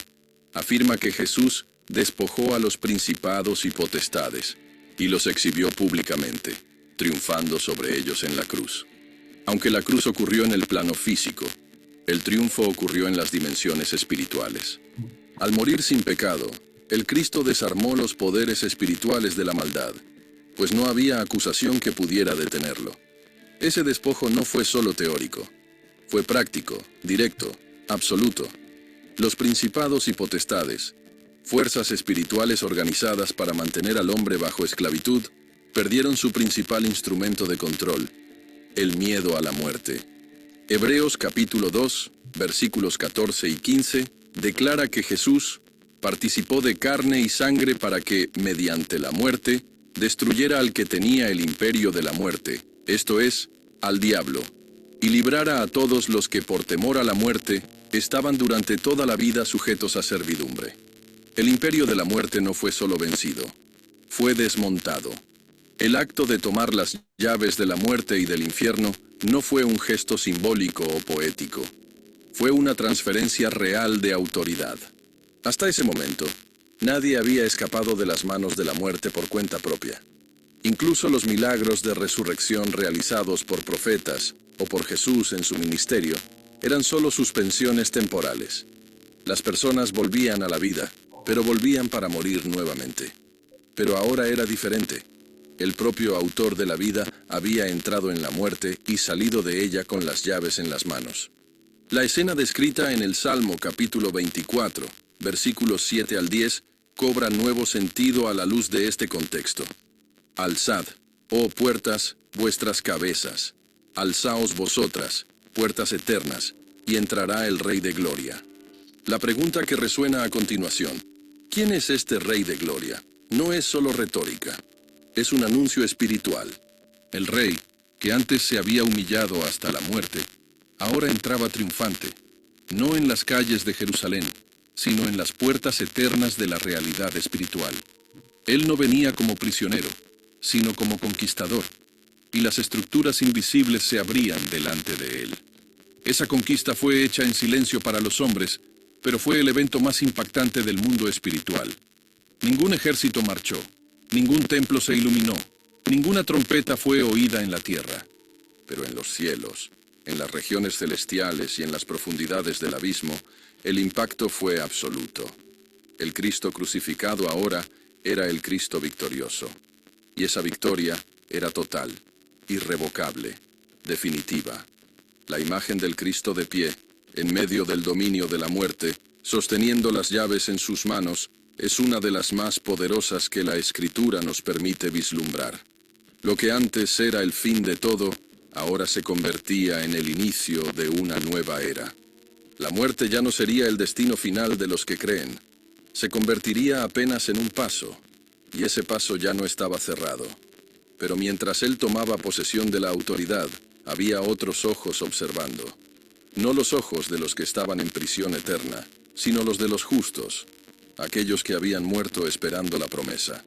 afirma que Jesús despojó a los principados y potestades y los exhibió públicamente, triunfando sobre ellos en la cruz. Aunque la cruz ocurrió en el plano físico, el triunfo ocurrió en las dimensiones espirituales. Al morir sin pecado, el Cristo desarmó los poderes espirituales de la maldad, pues no había acusación que pudiera detenerlo. Ese despojo no fue solo teórico, fue práctico, directo, absoluto. Los principados y potestades, fuerzas espirituales organizadas para mantener al hombre bajo esclavitud, perdieron su principal instrumento de control, el miedo a la muerte. Hebreos capítulo 2, versículos 14 y 15, declara que Jesús participó de carne y sangre para que, mediante la muerte, destruyera al que tenía el imperio de la muerte, esto es, al diablo, y librara a todos los que por temor a la muerte estaban durante toda la vida sujetos a servidumbre. El imperio de la muerte no fue solo vencido, fue desmontado. El acto de tomar las llaves de la muerte y del infierno no fue un gesto simbólico o poético. Fue una transferencia real de autoridad. Hasta ese momento, nadie había escapado de las manos de la muerte por cuenta propia. Incluso los milagros de resurrección realizados por profetas o por Jesús en su ministerio eran solo suspensiones temporales. Las personas volvían a la vida, pero volvían para morir nuevamente. Pero ahora era diferente. El propio autor de la vida había entrado en la muerte y salido de ella con las llaves en las manos. La escena descrita en el Salmo capítulo 24, versículos 7 al 10, cobra nuevo sentido a la luz de este contexto. Alzad, oh puertas, vuestras cabezas. Alzaos vosotras, puertas eternas, y entrará el Rey de Gloria. La pregunta que resuena a continuación, ¿quién es este Rey de Gloria? No es solo retórica. Es un anuncio espiritual. El rey, que antes se había humillado hasta la muerte, ahora entraba triunfante, no en las calles de Jerusalén, sino en las puertas eternas de la realidad espiritual. Él no venía como prisionero, sino como conquistador, y las estructuras invisibles se abrían delante de él. Esa conquista fue hecha en silencio para los hombres, pero fue el evento más impactante del mundo espiritual. Ningún ejército marchó. Ningún templo se iluminó, ninguna trompeta fue oída en la tierra. Pero en los cielos, en las regiones celestiales y en las profundidades del abismo, el impacto fue absoluto. El Cristo crucificado ahora era el Cristo victorioso. Y esa victoria era total, irrevocable, definitiva. La imagen del Cristo de pie, en medio del dominio de la muerte, sosteniendo las llaves en sus manos, es una de las más poderosas que la Escritura nos permite vislumbrar. Lo que antes era el fin de todo, ahora se convertía en el inicio de una nueva era. La muerte ya no sería el destino final de los que creen. Se convertiría apenas en un paso, y ese paso ya no estaba cerrado. Pero mientras él tomaba posesión de la autoridad, había otros ojos observando. No los ojos de los que estaban en prisión eterna, sino los de los justos, aquellos que habían muerto esperando la promesa,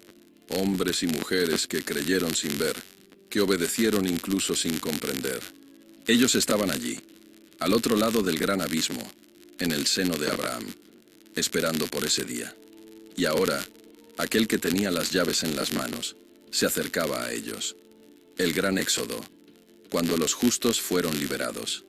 hombres y mujeres que creyeron sin ver, que obedecieron incluso sin comprender. Ellos estaban allí, al otro lado del gran abismo, en el seno de Abraham, esperando por ese día. Y ahora, aquel que tenía las llaves en las manos, se acercaba a ellos. El gran éxodo, cuando los justos fueron liberados.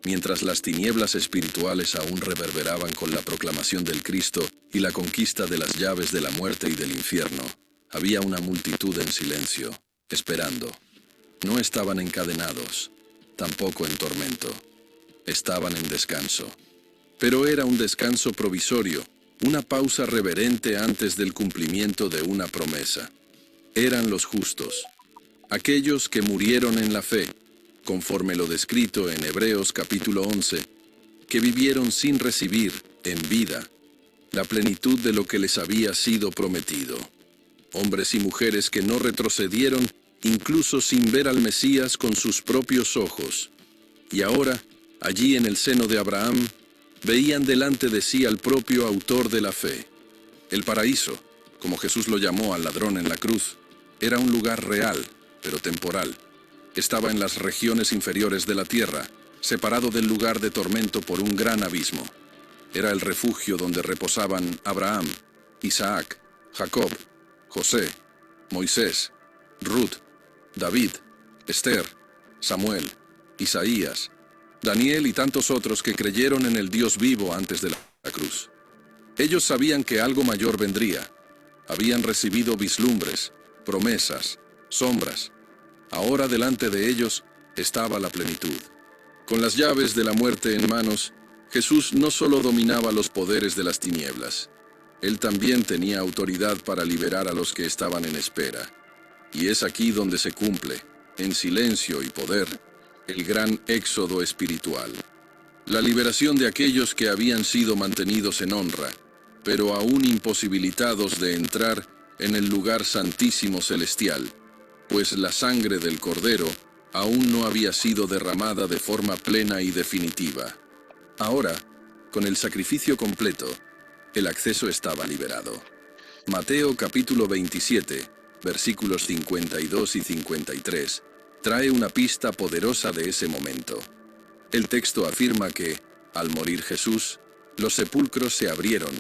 Mientras las tinieblas espirituales aún reverberaban con la proclamación del Cristo y la conquista de las llaves de la muerte y del infierno, había una multitud en silencio, esperando. No estaban encadenados, tampoco en tormento. Estaban en descanso. Pero era un descanso provisorio, una pausa reverente antes del cumplimiento de una promesa. Eran los justos, aquellos que murieron en la fe, conforme lo descrito en Hebreos capítulo 11, que vivieron sin recibir, en vida, la plenitud de lo que les había sido prometido. Hombres y mujeres que no retrocedieron, incluso sin ver al Mesías con sus propios ojos. Y ahora, allí en el seno de Abraham, veían delante de sí al propio autor de la fe. El paraíso, como Jesús lo llamó al ladrón en la cruz, era un lugar real, pero temporal. Estaba en las regiones inferiores de la tierra, separado del lugar de tormento por un gran abismo. Era el refugio donde reposaban Abraham, Isaac, Jacob, José, Moisés, Ruth, David, Esther, Samuel, Isaías, Daniel y tantos otros que creyeron en el Dios vivo antes de la cruz. Ellos sabían que algo mayor vendría. Habían recibido vislumbres, promesas, sombras. Ahora delante de ellos estaba la plenitud. Con las llaves de la muerte en manos, Jesús no solo dominaba los poderes de las tinieblas, Él también tenía autoridad para liberar a los que estaban en espera. Y es aquí donde se cumple, en silencio y poder, el gran éxodo espiritual. La liberación de aquellos que habían sido mantenidos en honra, pero aún imposibilitados de entrar en el lugar santísimo celestial, pues la sangre del Cordero aún no había sido derramada de forma plena y definitiva. Ahora, con el sacrificio completo, el acceso estaba liberado. Mateo capítulo 27, versículos 52 y 53, trae una pista poderosa de ese momento. El texto afirma que, al morir Jesús, los sepulcros se abrieron,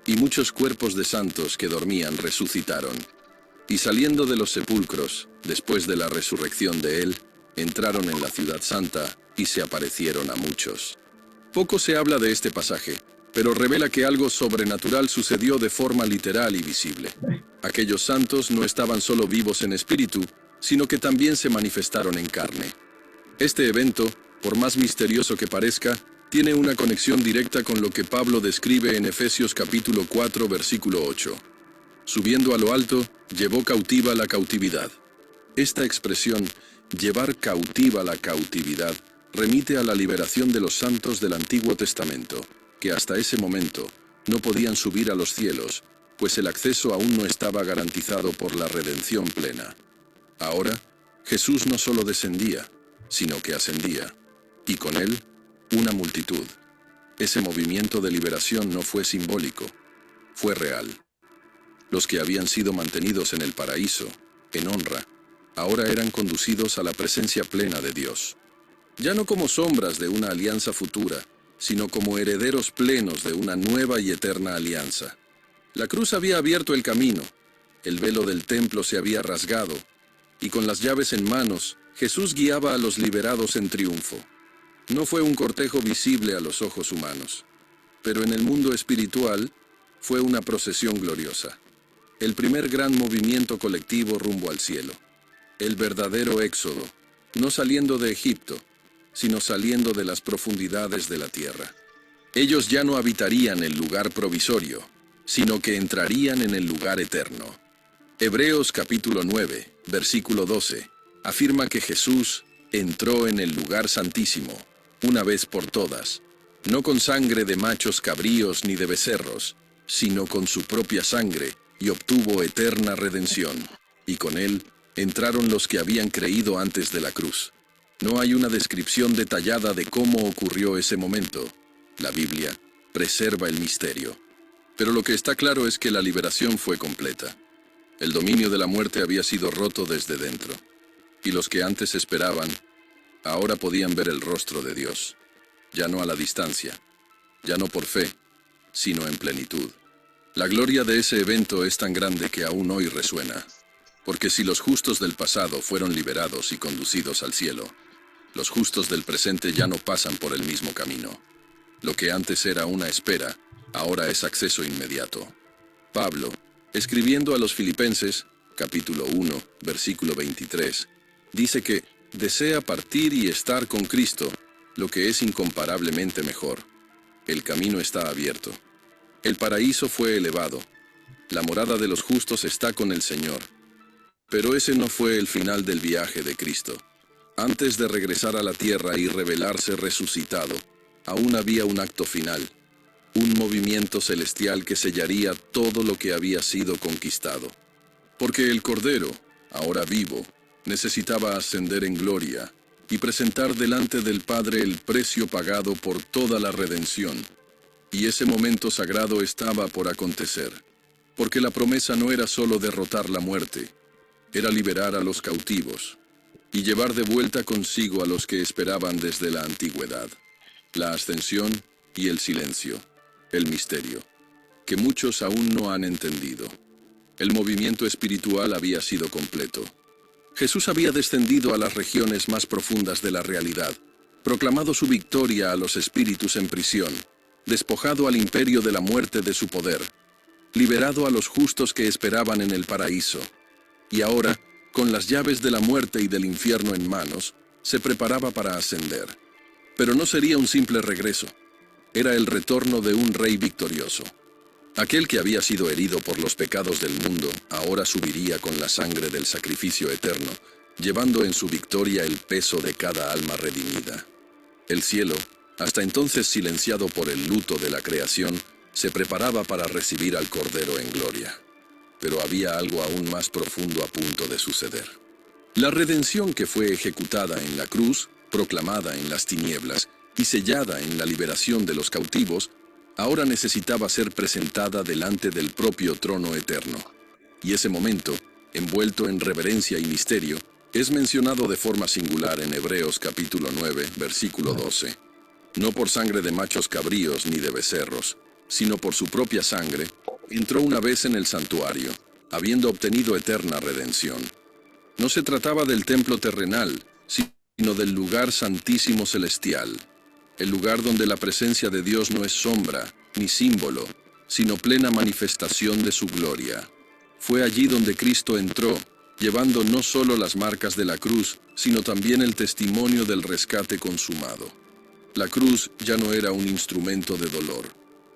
y muchos cuerpos de santos que dormían resucitaron. Y saliendo de los sepulcros, después de la resurrección de él, entraron en la ciudad santa y se aparecieron a muchos. Poco se habla de este pasaje, pero revela que algo sobrenatural sucedió de forma literal y visible. Aquellos santos no estaban solo vivos en espíritu, sino que también se manifestaron en carne. Este evento, por más misterioso que parezca, tiene una conexión directa con lo que Pablo describe en Efesios capítulo 4, versículo 8. Subiendo a lo alto, llevó cautiva la cautividad. Esta expresión, llevar cautiva la cautividad, remite a la liberación de los santos del Antiguo Testamento, que hasta ese momento no podían subir a los cielos, pues el acceso aún no estaba garantizado por la redención plena. Ahora, Jesús no solo descendía, sino que ascendía, y con él, una multitud. Ese movimiento de liberación no fue simbólico, fue real. Los que habían sido mantenidos en el paraíso, en honra, ahora eran conducidos a la presencia plena de Dios. Ya no como sombras de una alianza futura, sino como herederos plenos de una nueva y eterna alianza. La cruz había abierto el camino, el velo del templo se había rasgado, y con las llaves en manos, Jesús guiaba a los liberados en triunfo. No fue un cortejo visible a los ojos humanos, pero en el mundo espiritual fue una procesión gloriosa. El primer gran movimiento colectivo rumbo al cielo. El verdadero éxodo, no saliendo de Egipto, sino saliendo de las profundidades de la tierra. Ellos ya no habitarían el lugar provisorio, sino que entrarían en el lugar eterno. Hebreos capítulo 9, versículo 12, afirma que Jesús entró en el lugar santísimo, una vez por todas, no con sangre de machos cabríos ni de becerros, sino con su propia sangre, y obtuvo eterna redención, y con él entraron los que habían creído antes de la cruz. No hay una descripción detallada de cómo ocurrió ese momento. La Biblia preserva el misterio. Pero lo que está claro es que la liberación fue completa. El dominio de la muerte había sido roto desde dentro. Y los que antes esperaban, ahora podían ver el rostro de Dios. Ya no a la distancia, ya no por fe, sino en plenitud. La gloria de ese evento es tan grande que aún hoy resuena. Porque si los justos del pasado fueron liberados y conducidos al cielo, los justos del presente ya no pasan por el mismo camino. Lo que antes era una espera, ahora es acceso inmediato. Pablo, escribiendo a los Filipenses, capítulo 1, versículo 23, dice que desea partir y estar con Cristo, lo que es incomparablemente mejor. El camino está abierto. El paraíso fue elevado. La morada de los justos está con el Señor. Pero ese no fue el final del viaje de Cristo. Antes de regresar a la tierra y revelarse resucitado, aún había un acto final. un movimiento celestial que sellaría todo lo que había sido conquistado. Porque el Cordero, ahora vivo, necesitaba ascender en gloria y presentar delante del Padre el precio pagado por toda la redención. Y ese momento sagrado estaba por acontecer, porque la promesa no era solo derrotar la muerte, era liberar a los cautivos y llevar de vuelta consigo a los que esperaban desde la antigüedad. La ascensión y el silencio, el misterio, que muchos aún no han entendido. El movimiento espiritual había sido completo. Jesús había descendido a las regiones más profundas de la realidad, proclamado su victoria a los espíritus en prisión, despojado al imperio de la muerte de su poder, liberado a los justos que esperaban en el paraíso, y ahora, con las llaves de la muerte y del infierno en manos, se preparaba para ascender. Pero no sería un simple regreso, era el retorno de un rey victorioso. Aquel que había sido herido por los pecados del mundo, ahora subiría con la sangre del sacrificio eterno, llevando en su victoria el peso de cada alma redimida. El cielo, hasta entonces silenciado por el luto de la creación, se preparaba para recibir al Cordero en gloria. Pero había algo aún más profundo a punto de suceder. La redención que fue ejecutada en la cruz, proclamada en las tinieblas y sellada en la liberación de los cautivos, ahora necesitaba ser presentada delante del propio trono eterno. Y ese momento, envuelto en reverencia y misterio, es mencionado de forma singular en Hebreos capítulo 9, versículo 12. No por sangre de machos cabríos ni de becerros, sino por su propia sangre, entró una vez en el santuario, habiendo obtenido eterna redención. No se trataba del templo terrenal, sino del lugar santísimo celestial, el lugar donde la presencia de Dios no es sombra, ni símbolo, sino plena manifestación de su gloria. Fue allí donde Cristo entró, llevando no solo las marcas de la cruz, sino también el testimonio del rescate consumado. La cruz ya no era un instrumento de dolor.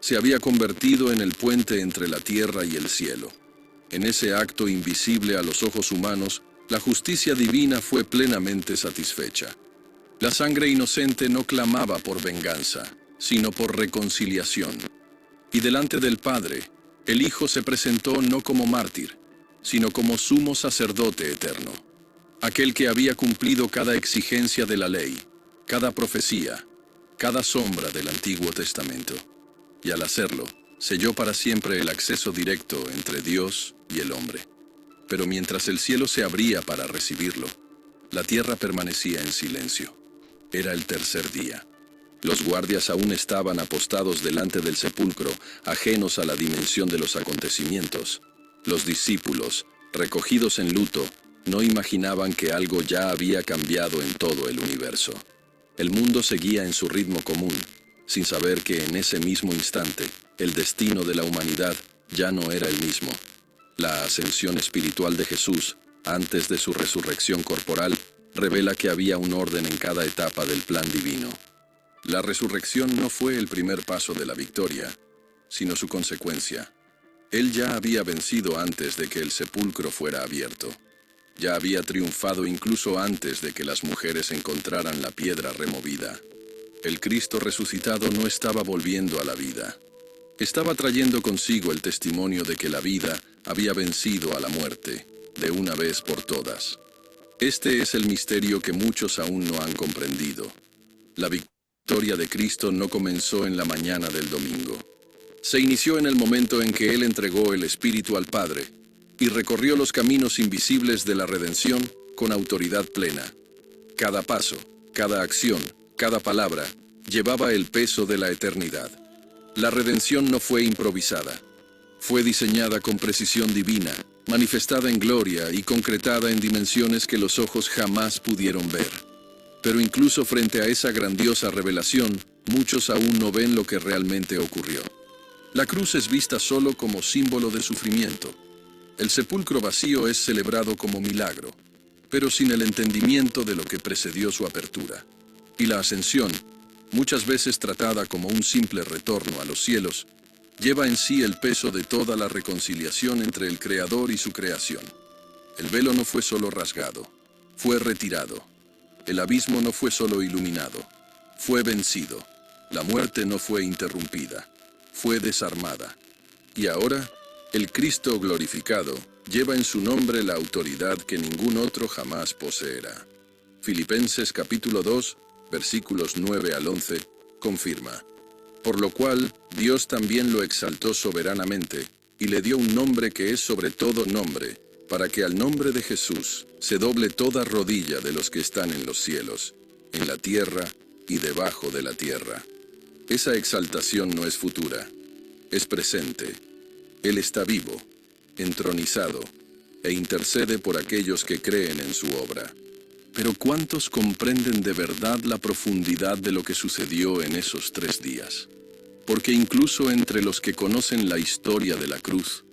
Se había convertido en el puente entre la tierra y el cielo. En ese acto invisible a los ojos humanos, la justicia divina fue plenamente satisfecha. La sangre inocente no clamaba por venganza, sino por reconciliación. Y delante del Padre, el Hijo se presentó no como mártir, sino como sumo sacerdote eterno. Aquel que había cumplido cada exigencia de la ley, cada profecía, cada sombra del Antiguo Testamento. Y al hacerlo, selló para siempre el acceso directo entre Dios y el hombre. Pero mientras el cielo se abría para recibirlo, la tierra permanecía en silencio. Era el tercer día. Los guardias aún estaban apostados delante del sepulcro, ajenos a la dimensión de los acontecimientos. Los discípulos, recogidos en luto, no imaginaban que algo ya había cambiado en todo el universo. El mundo seguía en su ritmo común, sin saber que en ese mismo instante, el destino de la humanidad ya no era el mismo. La ascensión espiritual de Jesús, antes de su resurrección corporal, revela que había un orden en cada etapa del plan divino. La resurrección no fue el primer paso de la victoria, sino su consecuencia. Él ya había vencido antes de que el sepulcro fuera abierto. Ya había triunfado incluso antes de que las mujeres encontraran la piedra removida. El Cristo resucitado no estaba volviendo a la vida. Estaba trayendo consigo el testimonio de que la vida había vencido a la muerte, de una vez por todas. Este es el misterio que muchos aún no han comprendido. La victoria de Cristo no comenzó en la mañana del domingo. Se inició en el momento en que Él entregó el Espíritu al Padre y recorrió los caminos invisibles de la redención con autoridad plena. Cada paso, cada acción, cada palabra, llevaba el peso de la eternidad. La redención no fue improvisada. Fue diseñada con precisión divina, manifestada en gloria y concretada en dimensiones que los ojos jamás pudieron ver. Pero incluso frente a esa grandiosa revelación, muchos aún no ven lo que realmente ocurrió. La cruz es vista solo como símbolo de sufrimiento. El sepulcro vacío es celebrado como milagro, pero sin el entendimiento de lo que precedió su apertura. Y la ascensión, muchas veces tratada como un simple retorno a los cielos, lleva en sí el peso de toda la reconciliación entre el Creador y su creación. El velo no fue solo rasgado, fue retirado. El abismo no fue solo iluminado, fue vencido. La muerte no fue interrumpida, fue desarmada. Y ahora, el Cristo glorificado lleva en su nombre la autoridad que ningún otro jamás poseerá. Filipenses capítulo 2, versículos 9 al 11, confirma. Por lo cual, Dios también lo exaltó soberanamente, y le dio un nombre que es sobre todo nombre, para que al nombre de Jesús se doble toda rodilla de los que están en los cielos, en la tierra y debajo de la tierra. Esa exaltación no es futura, es presente. Él está vivo, entronizado, e intercede por aquellos que creen en su obra. Pero ¿cuántos comprenden de verdad la profundidad de lo que sucedió en esos 3 días? Porque incluso entre los que conocen la historia de la cruz,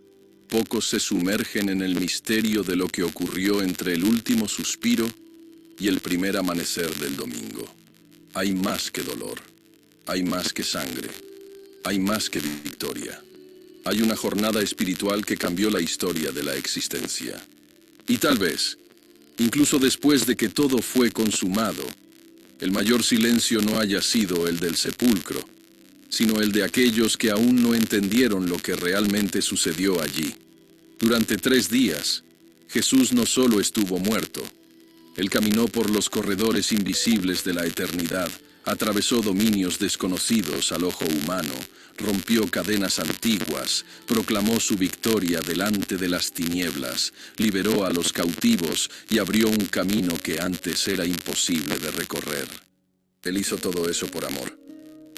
pocos se sumergen en el misterio de lo que ocurrió entre el último suspiro y el primer amanecer del domingo. Hay más que dolor, hay más que sangre, hay más que victoria. Hay una jornada espiritual que cambió la historia de la existencia. Y tal vez, incluso después de que todo fue consumado, el mayor silencio no haya sido el del sepulcro, sino el de aquellos que aún no entendieron lo que realmente sucedió allí. Durante 3 días, Jesús no solo estuvo muerto, Él caminó por los corredores invisibles de la eternidad, atravesó dominios desconocidos al ojo humano, rompió cadenas antiguas, proclamó su victoria delante de las tinieblas, liberó a los cautivos y abrió un camino que antes era imposible de recorrer. Él hizo todo eso por amor.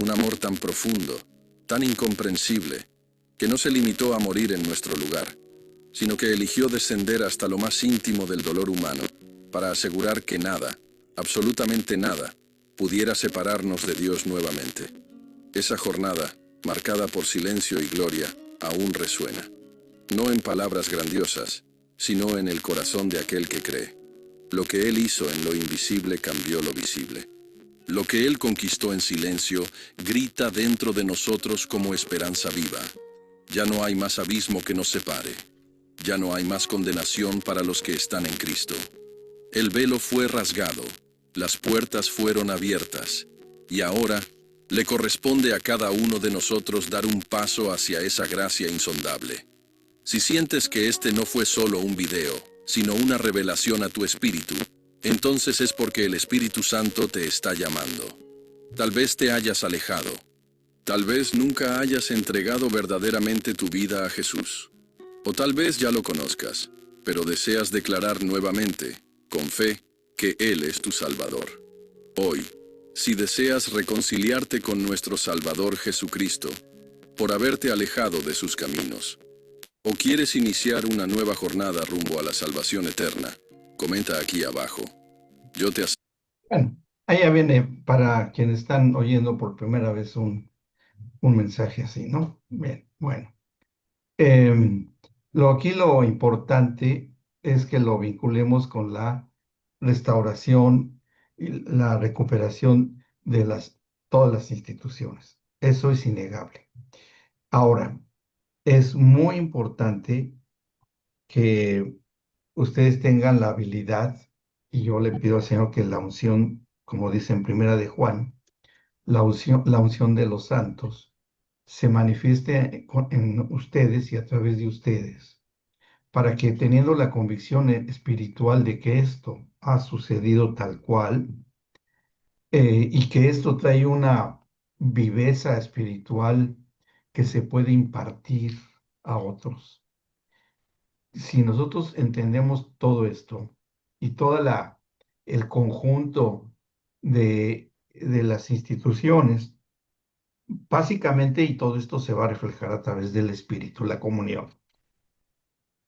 Un amor tan profundo, tan incomprensible, que no se limitó a morir en nuestro lugar, sino que eligió descender hasta lo más íntimo del dolor humano, para asegurar que nada, absolutamente nada, pudiera separarnos de Dios nuevamente. Esa jornada, marcada por silencio y gloria, aún resuena. No en palabras grandiosas, sino en el corazón de aquel que cree. Lo que Él hizo en lo invisible cambió lo visible. Lo que Él conquistó en silencio grita dentro de nosotros como esperanza viva. Ya no hay más abismo que nos separe. Ya no hay más condenación para los que están en Cristo. El velo fue rasgado, las puertas fueron abiertas, y ahora le corresponde a cada uno de nosotros dar un paso hacia esa gracia insondable. Si sientes que este no fue solo un video, sino una revelación a tu espíritu, entonces es porque el Espíritu Santo te está llamando. Tal vez te hayas alejado. Tal vez nunca hayas entregado verdaderamente tu vida a Jesús. O tal vez ya lo conozcas, pero deseas declarar nuevamente, con fe, que Él es tu Salvador. Hoy, si deseas reconciliarte con nuestro Salvador Jesucristo, por haberte alejado de sus caminos, o quieres iniciar una nueva jornada rumbo a la salvación eterna, comenta aquí abajo. Yo te aseguro. Bueno, allá viene para quienes están oyendo por primera vez un mensaje así, ¿no? Bien, bueno. Em, Aquí lo importante es que lo vinculemos con la restauración y la recuperación de todas las instituciones. Eso es innegable. Ahora, es muy importante que ustedes tengan la habilidad, y yo le pido al Señor que la unción, como dice en Primera de Juan, la unción de los santos, se manifieste en ustedes y a través de ustedes, para que teniendo la convicción espiritual de que esto ha sucedido tal cual, y que esto trae una viveza espiritual que se puede impartir a otros. Si nosotros entendemos todo esto y el conjunto de las instituciones, básicamente, y todo esto se va a reflejar a través del Espíritu, la comunión.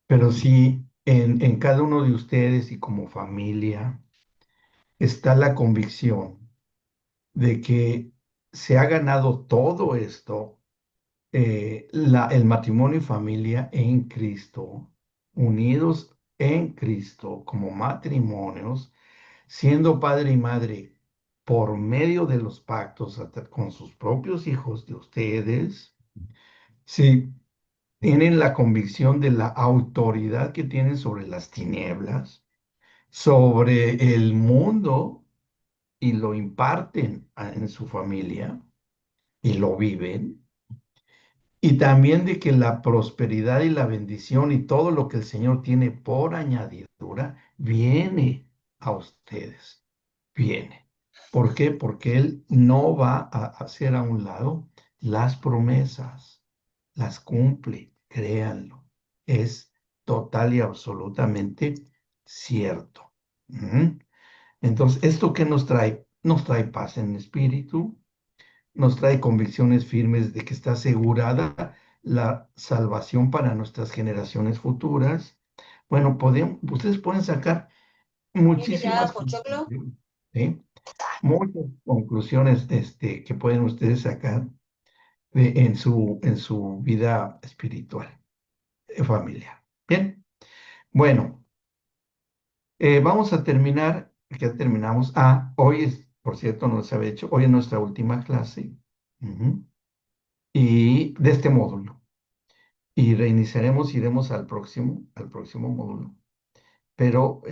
Pero si en cada uno de ustedes y como familia está la convicción de que se ha ganado todo esto, el matrimonio y familia en Cristo, unidos en Cristo como matrimonios, siendo padre y madre por medio de los pactos con sus propios hijos de ustedes, si tienen la convicción de la autoridad que tienen sobre las tinieblas, sobre el mundo, y lo imparten en su familia y lo viven, y también de que la prosperidad y la bendición y todo lo que el Señor tiene por añadidura viene a ustedes, viene. ¿Por qué? Porque Él no va a hacer a un lado las promesas, las cumple, créanlo. Es total y absolutamente cierto. Ujú. Entonces, ¿esto qué nos trae? Nos trae paz en espíritu, nos trae convicciones firmes de que está asegurada la salvación para nuestras generaciones futuras. Bueno, ustedes pueden sacar ¿Quieres que te haga muchísimas pochoclo? conclusiones, ¿sí? Muchas conclusiones que pueden ustedes sacar en su vida espiritual, familiar. Bien, bueno, vamos a terminar, ya terminamos. Hoy es, por cierto, no se había hecho, hoy es nuestra última clase, ujú, y de este módulo. Y reiniciaremos, iremos al próximo módulo. Pero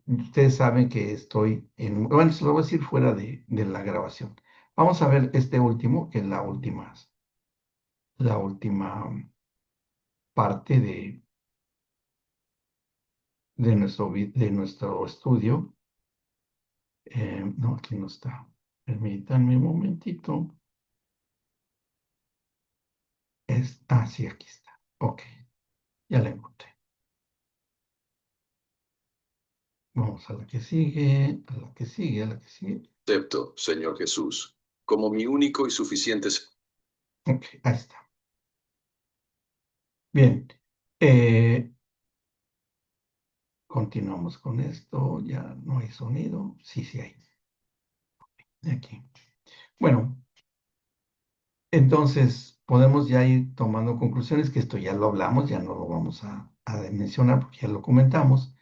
ustedes saben que estoy bueno, se lo voy a decir fuera de la grabación. Vamos a ver este último, que es la última parte de nuestro estudio. No, aquí no está. Permítanme un momentito. Sí, aquí está. Ok, ya la encontré. Vamos a la que sigue, a la que sigue, a la que sigue. Acepto, Señor Jesús, como mi único y suficiente. Ok, ahí está. Bien. eh, Continuamos con esto. Ya no hay sonido. Sí, sí hay. Aquí. Bueno, entonces podemos ya ir tomando conclusiones, que esto ya lo hablamos, ya no lo vamos a mencionar porque ya lo comentamos.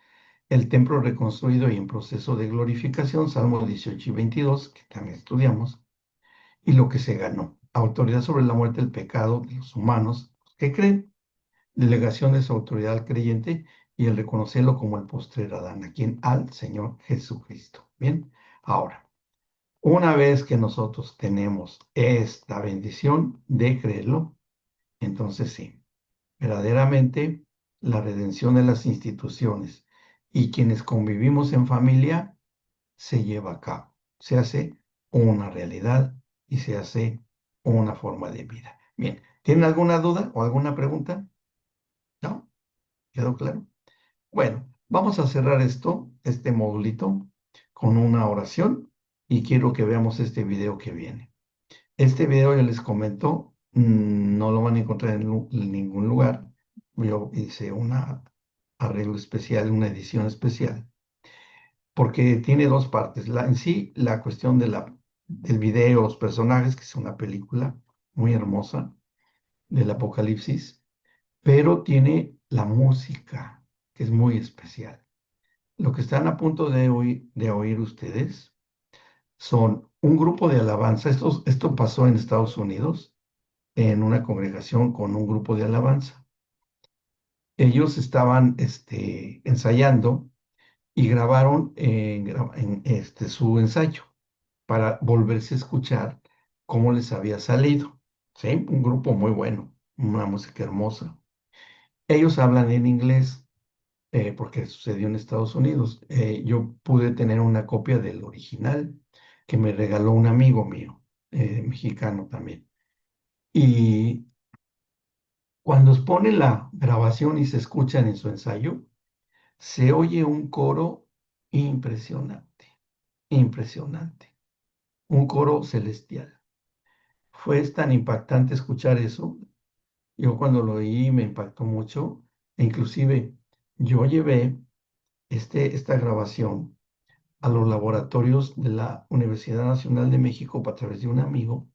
El templo reconstruido y en proceso de glorificación, Salmos 18 y 22, que también estudiamos, y lo que se ganó. Autoridad sobre la muerte, el pecado de los humanos que creen, delegación de su autoridad al creyente y el reconocerlo como el postrer Adán, a quien al Señor Jesucristo. Bien, ahora, una vez que nosotros tenemos esta bendición de creerlo, entonces sí, verdaderamente la redención de las instituciones y quienes convivimos en familia se lleva a cabo, se hace una realidad y se hace una forma de vida. Bien, ¿tienen alguna duda o alguna pregunta? ¿No? ¿Quedó claro? Bueno, vamos a cerrar este modulito, con una oración y quiero que veamos este video que viene. Este video, ya les comento, no lo van a encontrar en ningún lugar. Yo hice un arreglo especial, una edición especial, porque tiene dos partes. En sí, la cuestión del video, los personajes, que es una película muy hermosa del Apocalipsis, pero tiene la música, que es muy especial. Lo que están a punto de oír ustedes son un grupo de alabanza. Esto pasó en Estados Unidos, en una congregación con un grupo de alabanza. Ellos estaban ensayando y grabaron su ensayo para volverse a escuchar cómo les había salido. ¿Sí? Un grupo muy bueno, una música hermosa. Ellos hablan en inglés, porque sucedió en Estados Unidos. Yo pude tener una copia del original que me regaló un amigo mío, mexicano también. Y cuando pone la grabación y se escuchan en su ensayo, se oye un coro impresionante, impresionante, un coro celestial. Fue tan impactante escuchar eso. Yo cuando lo oí me impactó mucho, e inclusive yo llevé esta grabación a los laboratorios de la Universidad Nacional de México a través de un amigo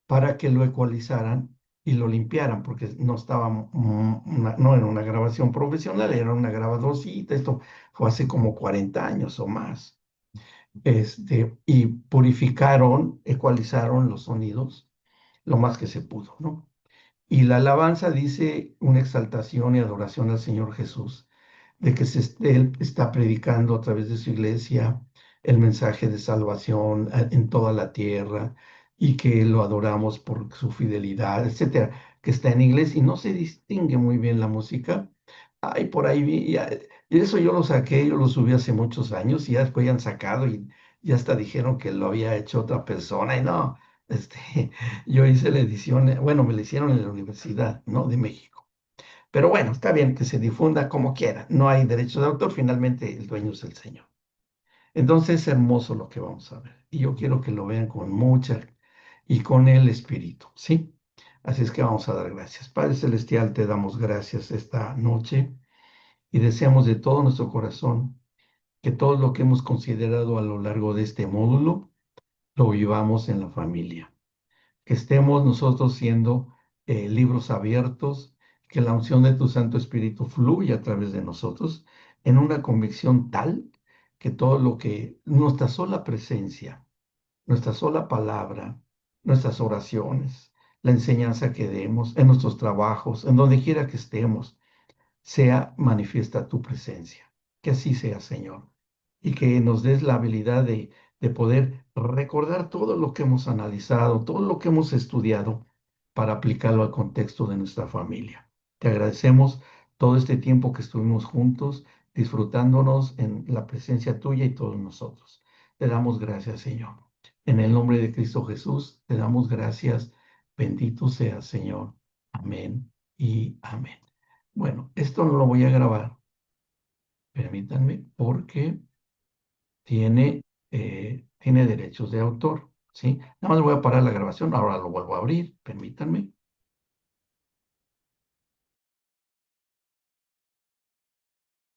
para que lo ecualizaran y lo limpiaran, porque no estaba, no era una grabación profesional, era una grabadorcita. Esto fue hace como 40 años o más. Y purificaron, ecualizaron los sonidos lo más que se pudo, ¿no? Y la alabanza dice una exaltación y adoración al Señor Jesús, de que Él está predicando a través de su iglesia el mensaje de salvación en toda la tierra, y que lo adoramos por su fidelidad, etcétera, que está en inglés y no se distingue muy bien la música. Ay, por ahí vi, y eso yo lo saqué, yo lo subí hace muchos años y ya después ya han sacado y ya hasta dijeron que lo había hecho otra persona y no, este, yo hice la edición, bueno, me la hicieron en la Universidad, ¿no? De México. Pero bueno, está bien que se difunda como quiera, no hay derecho de autor, finalmente el dueño es el Señor. Entonces es hermoso lo que vamos a ver. Y yo quiero que lo vean con mucha y con el Espíritu, ¿sí? Así es que vamos a dar gracias. Padre Celestial, te damos gracias esta noche y deseamos de todo nuestro corazón que todo lo que hemos considerado a lo largo de este módulo lo vivamos en la familia. Que estemos nosotros siendo libros abiertos, que la unción de tu Santo Espíritu fluya a través de nosotros en una convicción tal que todo lo que nuestra sola presencia, nuestra sola palabra, nuestras oraciones, la enseñanza que demos en nuestros trabajos, en donde quiera que estemos, sea manifiesta tu presencia. Que así sea, Señor. Y que nos des la habilidad de poder recordar todo lo que hemos analizado, todo lo que hemos estudiado para aplicarlo al contexto de nuestra familia. Te agradecemos todo este tiempo que estuvimos juntos, disfrutándonos en la presencia tuya y todos nosotros. Te damos gracias, Señor. En el nombre de Cristo Jesús, te damos gracias. Bendito sea, Señor. Amén y amén. Bueno, esto no lo voy a grabar, permítanme, porque tiene derechos de autor, ¿sí? Nada más voy a parar la grabación, ahora lo vuelvo a abrir, permítanme.